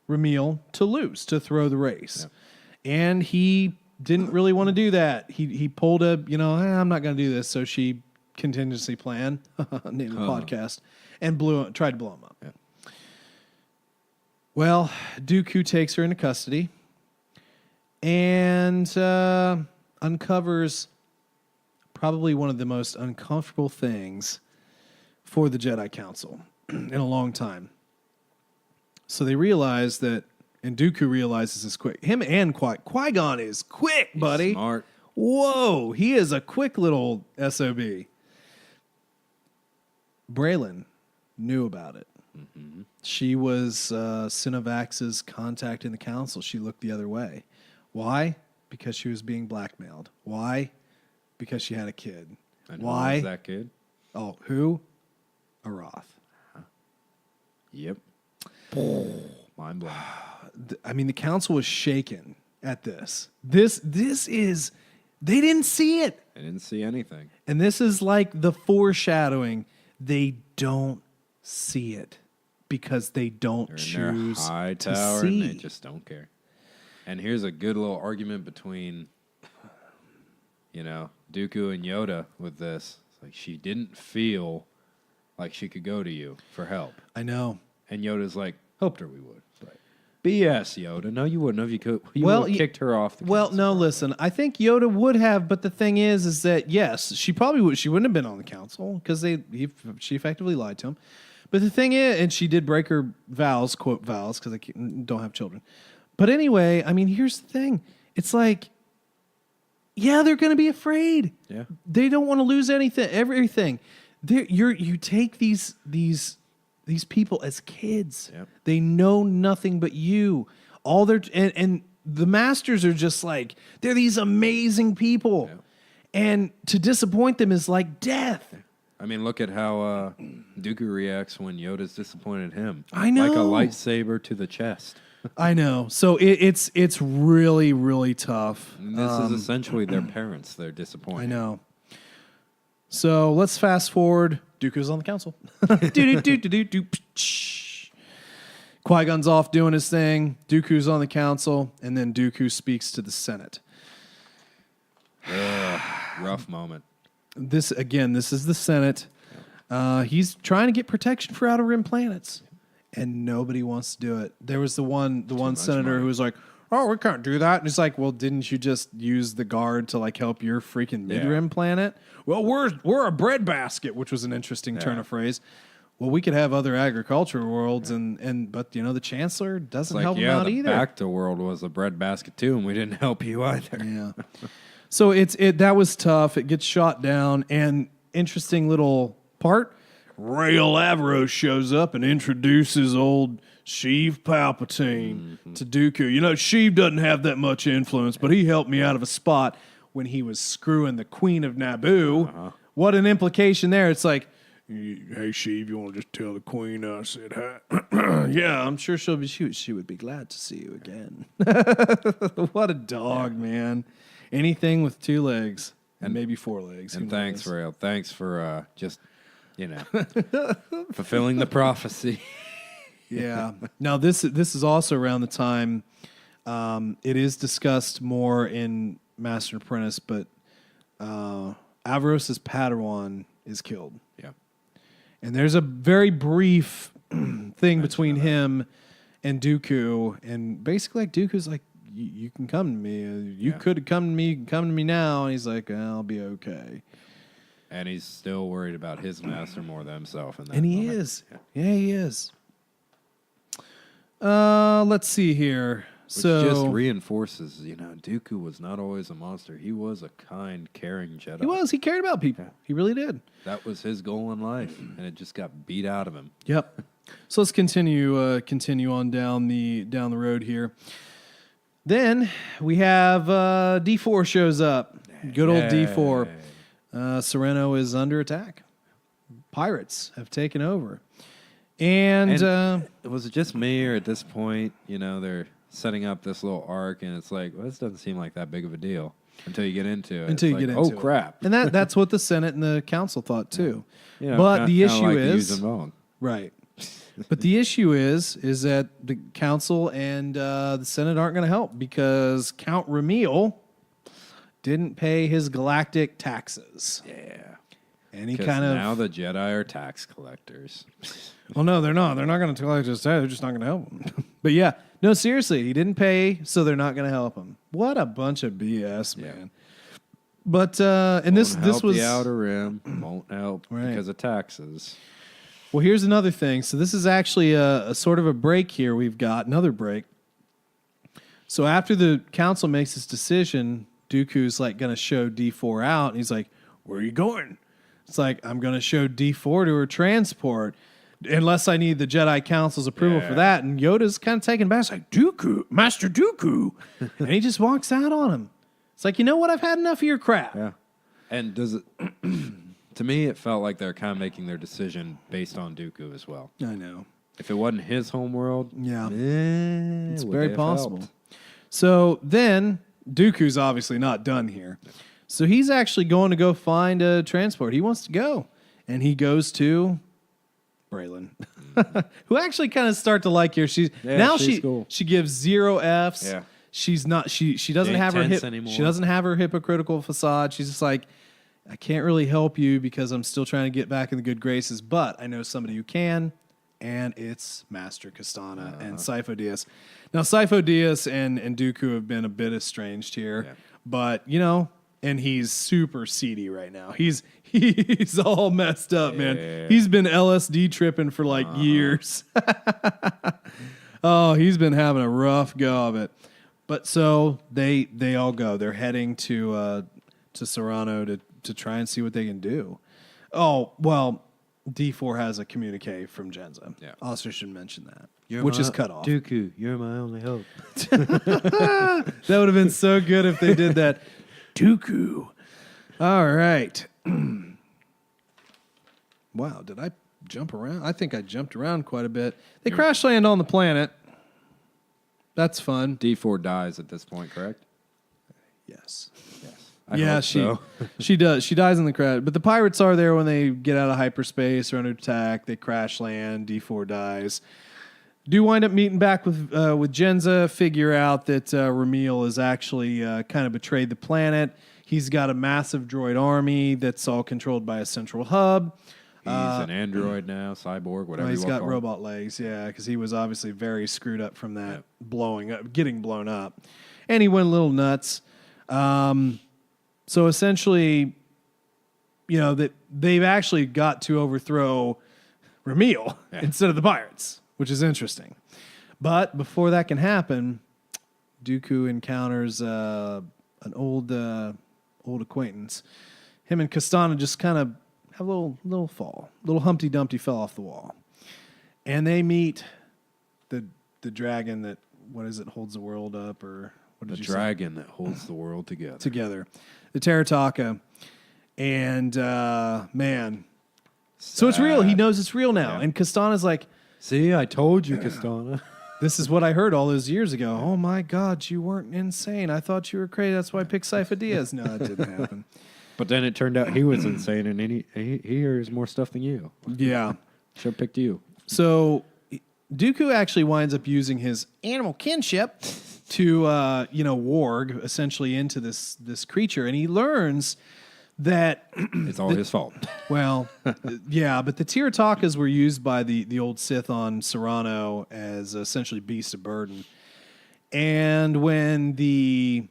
Ramil to lose, to throw the race. Yeah. And he didn't really want to do that. He pulled a, I'm not going to do this. So she contingency plan, name of the podcast, and tried to blow him up. Yeah. Well, Dooku takes her into custody and uncovers probably one of the most uncomfortable things for the Jedi Council in a long time. So they realize that, and Dooku realizes this quick. Him and Qui-Gon is quick, buddy. He's smart. Whoa, he is a quick little SOB. Braylon knew about it. Mm-hmm. She was Cinemax's contact in the council. She looked the other way. Why? Because she was being blackmailed. Why? Because she had a kid. And why? Who was that kid? Oh, who? A Roth. Yep. Mind blown. I mean, the council was shaken at this. This is, they didn't see it. They didn't see anything. And this is like the foreshadowing. They don't see it because they don't choose their high to tower see. And they just don't care. And here's a good little argument between, Dooku and Yoda with this. It's like she didn't feel like she could go to you for help. I know. And Yoda's like, hoped her we would. Right. BS, Yoda. No, you wouldn't have. You could. You Well, would have kicked her off. Well, no, listen. I think Yoda would have, but the thing is that yes, she probably would. She wouldn't have been on the council because she effectively lied to him. But the thing is, and she did break her vows, quote vows, because I don't have children. But anyway, I mean, here's the thing. It's like, yeah, they're going to be afraid. Yeah, they don't want to lose anything, everything. You take these people as kids. Yep. They know nothing but you. All their and the masters are just like, they're these amazing people. Yep. And to disappoint them is like death. I mean, look at how Dooku reacts when Yoda's disappointed him. I know. Like a lightsaber to the chest. I know. So it's really, really tough. And this is essentially their parents. They're disappointed. I know. So let's fast forward. Dooku's on the council. Qui-Gon's off doing his thing. Dooku's on the council, and then Dooku speaks to the Senate. Rough moment. This is the Senate. He's trying to get protection for Outer Rim planets, and nobody wants to do it. There was the one senator who was like, "Oh, we can't do that." And he's like, "Well, didn't you just use the guard to like help your freaking mid-rim planet?" Well, we're a breadbasket, which was an interesting turn of phrase. Well, we could have other agricultural worlds, but the chancellor doesn't help him out either. The Bacta world was a breadbasket too, and we didn't help you either. Yeah. So that was tough. It gets shot down, and interesting little part. Rael Avros shows up and introduces old Sheev Palpatine to Dooku. Sheev doesn't have that much influence, but he helped me out of a spot when he was screwing the Queen of Naboo. Uh-huh. What an implication there. It's like, hey, Sheev, you want to just tell the Queen I said hi? Yeah, I'm sure she would be glad to see you again. What a dog, man. Anything with 2 legs and maybe 4 legs. And thanks, Rael. Thanks for just, fulfilling the prophecy. Yeah. Now, this is also around the time it is discussed more in Master and Apprentice, but Averroes' Padawan is killed. Yeah. And there's a very brief thing between him and Dooku, and basically like Dooku's like, you can come to me. You could come to me. You can come to me now. And he's like, I'll be okay. And he's still worried about his master more than himself. And he is. Yeah, he is. Let's see here. Which just reinforces, Dooku was not always a monster. He was a kind, caring Jedi. He was. He cared about people. Yeah. He really did. That was his goal in life, and it just got beat out of him. Yep. So let's continue on down the road here. Then we have D4 shows up. Good old D4. Sereno is under attack. Pirates have taken over. And was it just me, or at this point, they're setting up this little arc, and it's like, well, this doesn't seem like that big of a deal. Until you get into it. Until you It's get like, into oh, it. crap. And that's what the Senate and the council thought too. Yeah, but the kinda issue like to use is them wrong. right. But the issue is that the council and the Senate aren't going to help because Count Ramil didn't pay his galactic taxes. Yeah. And he 'Cause kind of now the Jedi are tax collectors. well, no, they're not. They're not going to collect his tax. They're just not going to help him. But yeah, no, seriously, he didn't pay, so they're not going to help him. What a bunch of BS, Yeah. man. But and this Won't help was the Outer Rim. Won't help Right. because of taxes. well. Here's another thing. So this is actually a sort of a break here. We've got another break. So after the council makes its decision, Dooku's like going to show D4 out, and he's like, "Where are you going?" It's like, "I'm going to show D4 to her transport, unless I need the Jedi Council's approval for Yeah. that." And Yoda's kind of taken back. It's like, "Dooku, Master Dooku," and he just walks out on him. It's like, you know what? I've had enough of your crap. Yeah. And does it... to me, it felt like they're kind of making their decision based on Dooku as well. I know. If it wasn't his homeworld, Yeah. it's Very possible. So then Dooku's obviously not done here. So he's actually going to go find a transport. He wants to go. And he goes to Braylon, who actually kind of start to like her. She's cool. she gives 0 Fs. Yeah. She's not she doesn't ain't have her tense anymore. she doesn't have her hypocritical facade. She's just like, I can't really help you because I'm still trying to get back in the good graces, but I know somebody who can. And it's Master Castana and Sifo Dyas. Now, Sifo Dyas and Dooku have been a bit estranged here, Yeah. but, and he's super seedy right now. He's all messed up, man. Yeah. He's been LSD tripping for like years. Oh, he's been having a rough go of it. But so they all go. They're heading to Serrano to try and see what they can do. Oh, well, D4 has a communique from Jenza. Yeah. Also should mention that, which is cut off. Dooku, you're my only hope. That would have been so good if they did that. Dooku. All right. Wow, did I jump around? I think I jumped around quite a bit. They crash land on the planet. That's fun. D4 dies at this point, correct? Yes. Yes. Yeah, hope so. she does. She dies in the crash. But the pirates are there when they get out of hyperspace or under attack. They crash land. D4 dies. Do wind up meeting back with Jenza. Figure out that Ramil has actually kind of betrayed the planet. He's got a massive droid army that's all controlled by a central hub. He's an android now, cyborg, whatever He's you want got to call him. robot legs, yeah, because he was obviously very screwed up from that getting blown up. And he went a little nuts. So essentially, that they've actually got to overthrow Ramil instead of the pirates, which is interesting. But before that can happen, Dooku encounters an old acquaintance. Him and Castana just kind of have a little fall. Little Humpty Dumpty fell off the wall. And they meet the dragon that, holds the world up, or what did The you say? dragon that holds the world together. The Terataka. And, man. So it's real. He knows it's real now. Yeah. And Castana's like, See, I told you, Castana. this is what I heard all those years ago. Oh, my God, you weren't insane. I thought you were crazy. That's why I picked Sifo Dyas. No, it didn't happen. But then it turned out he was insane, and he hears more stuff than you. Yeah. Should have picked you. So Dooku actually winds up using his animal kinship to, warg essentially into this creature. And he learns that, It's all his fault. well, yeah, but the Tiratakas were used by the old Sith on Serrano as essentially beasts of burden. And when I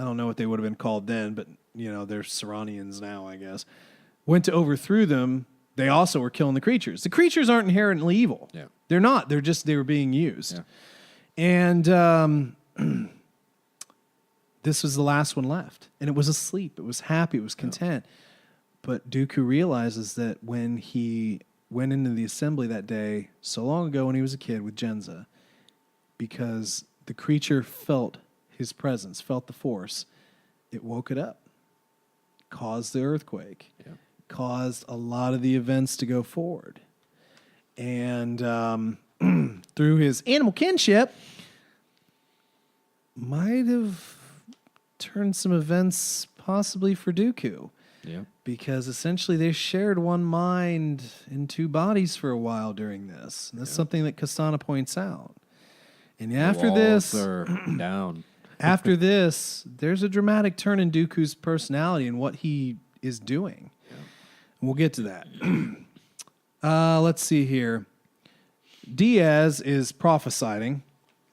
don't know what they would have been called then, but, they're Serranians now, I guess, went to overthrow them, they also were killing the creatures. The creatures aren't inherently evil. Yeah. They're not. They were being used. Yeah. And this was the last one left. And it was asleep. It was happy. It was content. But Dooku realizes that when he went into the assembly that day, so long ago when he was a kid with Jenza, because the creature felt his presence, felt the force, it woke it up, caused the earthquake, caused a lot of the events to go forward. And through his animal kinship, might have turn some events possibly for Dooku. Yeah. Because essentially they shared one mind in two bodies for a while during this. And that's something that Kastana points out. And after this, are down. after this, there's a dramatic turn in Dooku's personality and what he is doing. Yeah. We'll get to that. Let's see here. Diaz is prophesying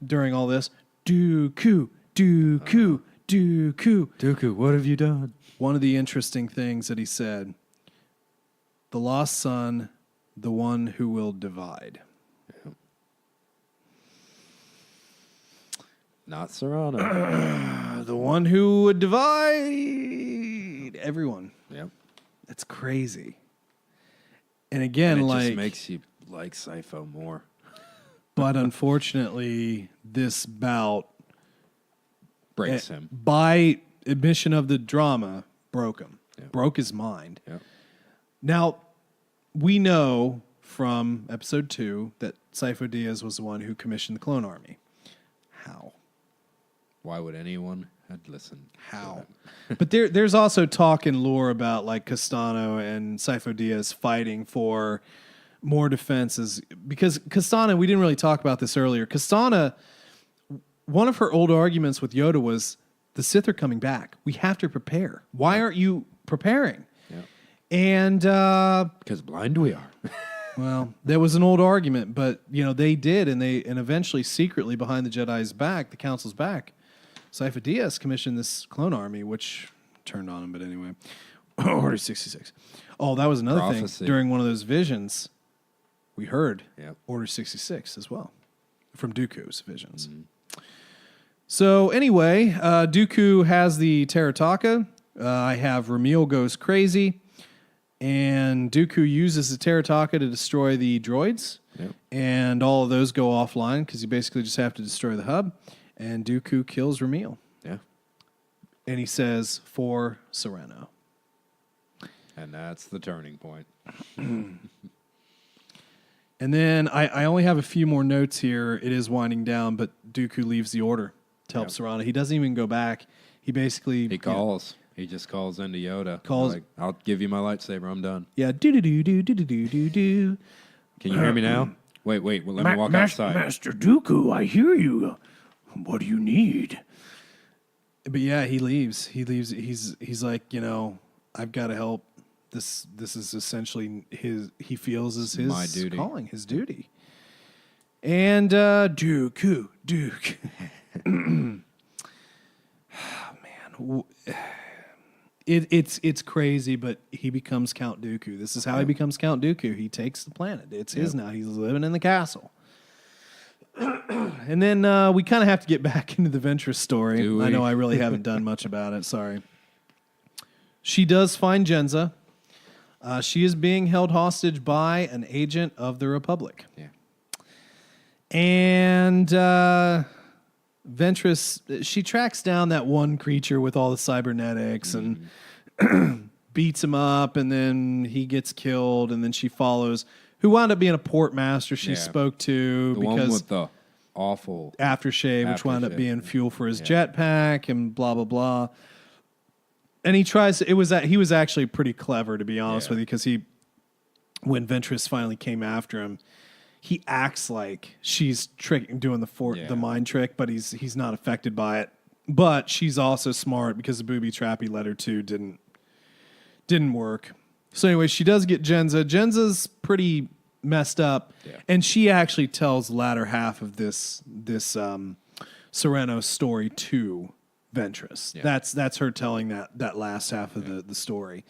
during all this. Dooku, Dooku, Dooku. Dooku, what have you done? One of the interesting things that he said, the lost son, the one who will divide. Yeah. Not Serrano. The one who would divide everyone. Yep. That's crazy. And again, And it like, just makes you like Sifo more. but unfortunately, this bout Breaks him. by admission of the drama, broke him. Yeah. Broke his mind. Yep. Now, we know from episode 2 that Sifo Dyas was the one who commissioned the clone army. How? Why would anyone had listened? How? But there's also talk in lore about like Castano and Sifo Dyas fighting for more defenses. Because Castana, we didn't really talk about this earlier. Castana, one of her old arguments with Yoda was, the Sith are coming back. We have to prepare. Why aren't you preparing? Yeah. And Because blind we are. well, that was an old argument, but you know they did, and eventually secretly behind the Jedi's back, the Council's back, Sifo Dyas commissioned this clone army, which turned on him. But anyway, Order 66. Oh, that was another Prophecy. thing during one of those visions. We heard Yep. Order 66 as well from Dooku's visions. Mm-hmm. So anyway, Dooku has the Terataka. I have Ramil goes crazy, and Dooku uses the Terataka to destroy the droids, Yep. and all of those go offline because you basically just have to destroy the hub, and Dooku kills Ramil, Yeah. and he says, for Serrano. And that's the turning point. And then I only have a few more notes here. It is winding down, but Dooku leaves the order to help Yep. Serrano. He doesn't even go back. He basically... He calls. He just calls into Yoda. Calls- Like, I'll give you my lightsaber. I'm done. Yeah, do-do-do-do-do-do-do-do. Can you hear me now? Wait. Well, let me walk outside. Master Dooku, I hear you. What do you need? But yeah, he leaves. He leaves. He's like, you know, I've got to help. This is essentially his. He feels as his my duty. calling, his duty. And Dooku. Man, it's crazy, but he becomes Count Dooku. This is how he becomes Count Dooku. He takes the planet. It's his now. He's living in the castle. And then we kind of have to get back into the Ventress story. Do we? I know I really haven't done much about it. Sorry. She does find Jenza. She is being held hostage by an agent of the Republic. Yeah. And Ventress, she tracks down that one creature with all the cybernetics and beats him up, and then he gets killed, and then she follows, who wound up being a port master she Yeah. spoke to The because one with the awful... aftershave, which wound up Aftershave. being fuel for his jetpack and blah, blah, blah. And he tries to, he was actually pretty clever, to be honest Yeah. with you, because when Ventress finally came after him, he acts like she's doing Yeah. the mind trick, but he's not affected by it. But she's also smart because the booby trap he led her to didn't work. So anyway, she does get Jenza. Jenza's pretty messed up, and she actually tells the latter half of this Serrano story to Ventress. Yeah. That's her telling that last half of the story.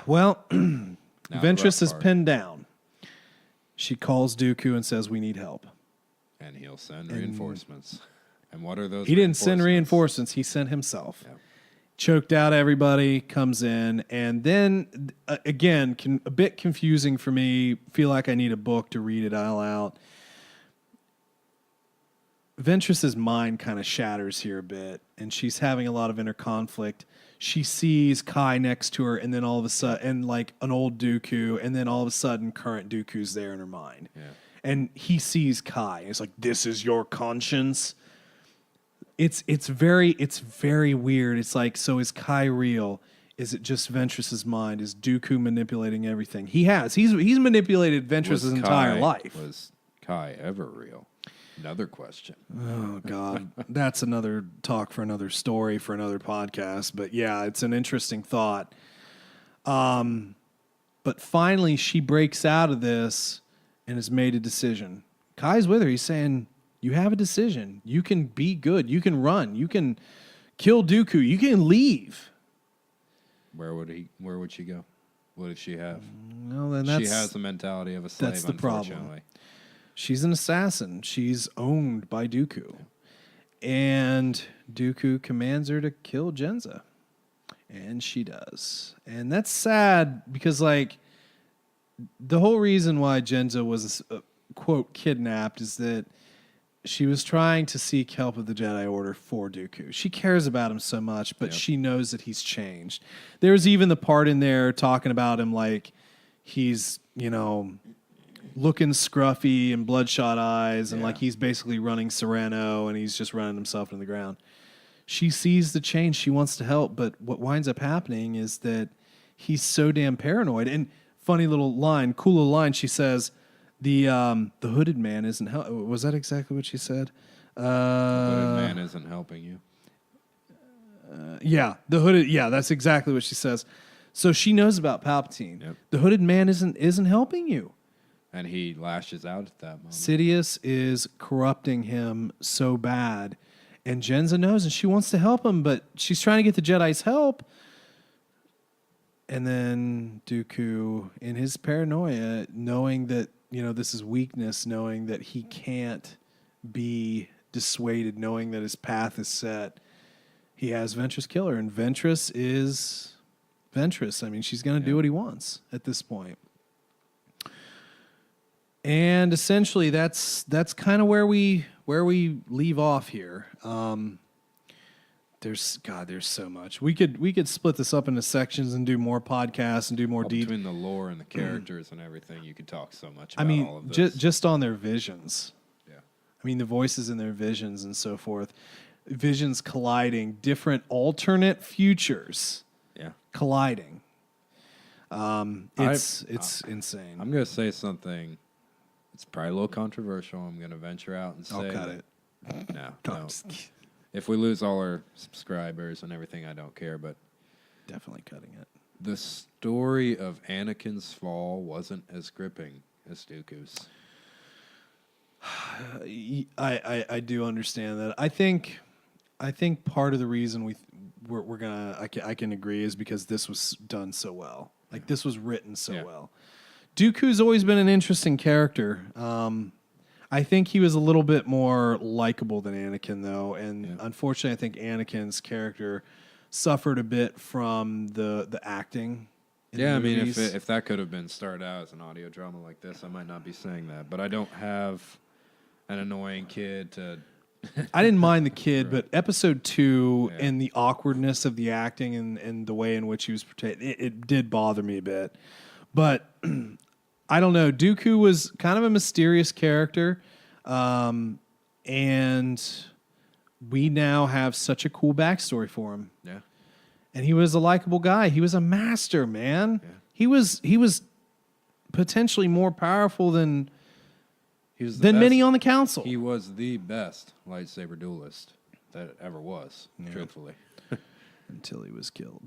Well, Now the Ventress rough is part. pinned down. She calls Dooku and says, "We need help." And he'll send reinforcements. And what are those He didn't send reinforcements. He sent himself. Yep. Choked out everybody, comes in, and then, again, a bit confusing for me. Feel like I need a book to read it all out. Ventress's mind kind of shatters here a bit, and she's having a lot of inner conflict. She sees Kai next to her, and then all of a sudden, and like an old Dooku, and then all of a sudden, current Dooku's there in her mind. Yeah. And he sees Kai. It's like, this is your conscience. it's very weird. It's like, so is Kai real? Is it just Ventress's mind? Is Dooku manipulating everything? He's manipulated Ventress's entire life. Was Kai ever real? Another question. Oh God, that's another talk for another story for another podcast. But yeah, it's an interesting thought. But finally, she breaks out of this and has made a decision. Kai's with her. He's saying, "You have a decision. You can be good. You can run. You can kill Dooku. You can leave." Where would she go? What did she have? Well, then She has the mentality of a slave. that's the problem. Unfortunately. She's an assassin. She's owned by Dooku. And Dooku commands her to kill Jenza. And she does. And that's sad because, like, the whole reason why Jenza was, quote, kidnapped is that she was trying to seek help of the Jedi Order for Dooku. She cares about him so much, but she knows that he's changed. There's even the part in there talking about him like he's, looking scruffy and bloodshot eyes, and like he's basically running Sereno and he's just running himself into the ground. She sees the change. She wants to help, but what winds up happening is that he's so damn paranoid. And funny little line, cool little line, she says, the hooded man isn't helping. Was that exactly what she said? The hooded man isn't helping you. That's exactly what she says. So she knows about Palpatine. Yep. The hooded man isn't helping you. And he lashes out at that moment. Sidious is corrupting him so bad. And Jenza knows, and she wants to help him, but she's trying to get the Jedi's help. And then Dooku, in his paranoia, knowing that, this is weakness, knowing that he can't be dissuaded, knowing that his path is set, he has Ventress kill her. And Ventress is Ventress. I mean, she's going to do what he wants at this point. And essentially, that's kind of where we leave off here. There's so much. We could split this up into sections and do more podcasts and do more deep. Between the lore and the characters and everything, you could talk so much about all of this. Just on their visions. Yeah. I mean, the voices in their visions and so forth. Visions colliding, different alternate futures. Yeah. Colliding. It's insane. I'm going to say something. It's probably a little controversial. I'm going to venture out and say I'll cut it. No. If we lose all our subscribers and everything, I don't care. But Definitely cutting it. the story of Anakin's fall wasn't as gripping as Dooku's. I do understand that. I think part of the reason we're gonna I can agree is because this was done so well. Like this was written so well. Dooku's always been an interesting character. I think he was a little bit more likable than Anakin, though, and unfortunately, I think Anakin's character suffered a bit from the acting. Yeah, I mean, if that could have been started out as an audio drama like this, I might not be saying that. But I don't have an annoying kid to. I didn't mind the kid, but episode 2 and the awkwardness of the acting and the way in which he was portrayed, it did bother me a bit. But I don't know. Dooku was kind of a mysterious character, and we now have such a cool backstory for him. Yeah. And he was a likable guy. He was a master, man. Yeah. He was potentially more powerful than many on the council. He was the best lightsaber duelist that ever was, truthfully. Until he was killed.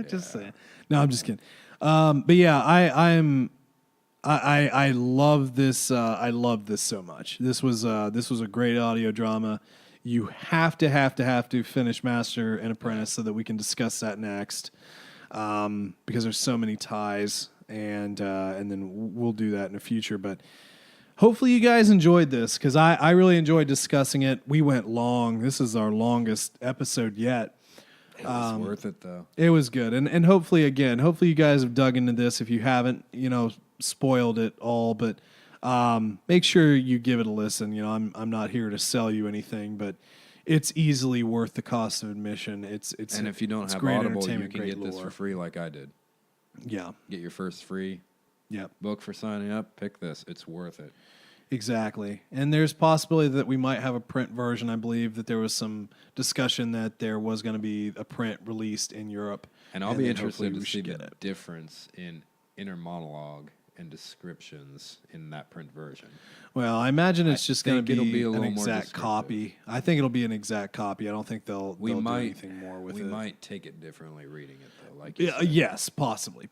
Just saying. No, I'm just kidding. But yeah, I love this. I love this so much. This was a great audio drama. You have to finish Master and Apprentice so that we can discuss that next. Because there's so many ties, and then we'll do that in the future. But hopefully you guys enjoyed this because I really enjoyed discussing it. We went long. This is our longest episode yet. It was worth it, though. It was good. And hopefully you guys have dug into this. If you haven't, spoiled it all. But make sure you give it a listen. I'm not here to sell you anything, but it's easily worth the cost of admission. And if you don't have Audible, you can get this for free like I did. Yeah. Get your first free book for signing up. Pick this. It's worth it. Exactly. And there's possibility that we might have a print version. I believe that there was some discussion that there was going to be a print released in Europe. And I'll be then interested hopefully to we see should the get it. difference in inner monologue and descriptions in that print version. Well, I imagine it's I just going think to it'll be be a an little more exact descriptive. copy. I think it'll be an exact copy. I don't think they'll We do might anything more with we it. might take it differently reading it though. Like you Yeah, said. yes, possibly.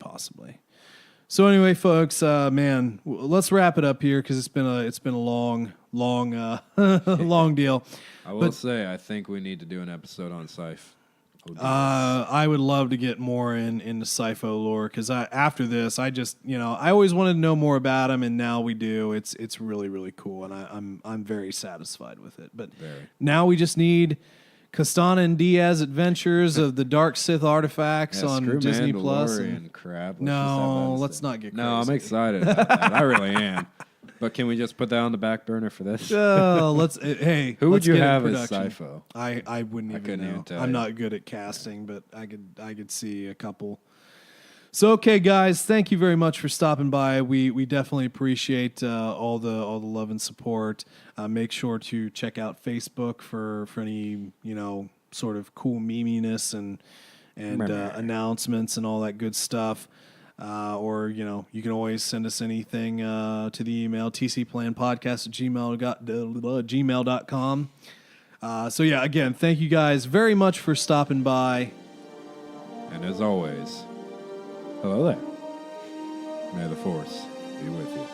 So anyway, folks, man, let's wrap it up here because it's been a long long deal. I will say I think we need to do an episode on Scythe. I would love to get more into Scypho lore because after this, I just I always wanted to know more about him, and now we do. It's really really cool, and I'm very satisfied with it. But now we just need Castana and Diaz Adventures of the Dark Sith Artifacts on screw Disney Plus. Mandalorian crap. Let's not get crazy. No, I'm excited about that. I really am. But can we just put that on the back burner for this? Hey, Who would let's you get in have as production. Scypho? I wouldn't even couldn't know. even tell I'm you. not good at casting, but I could see a couple. So okay, guys, thank you very much for stopping by. We definitely appreciate all the love and support. Make sure to check out Facebook for any sort of cool meminess and announcements and all that good stuff. Or you can always send us anything to the email tcplanpodcast@gmail.com. So yeah, again, thank you guys very much for stopping by. And as always, hello there. May the Force be with you.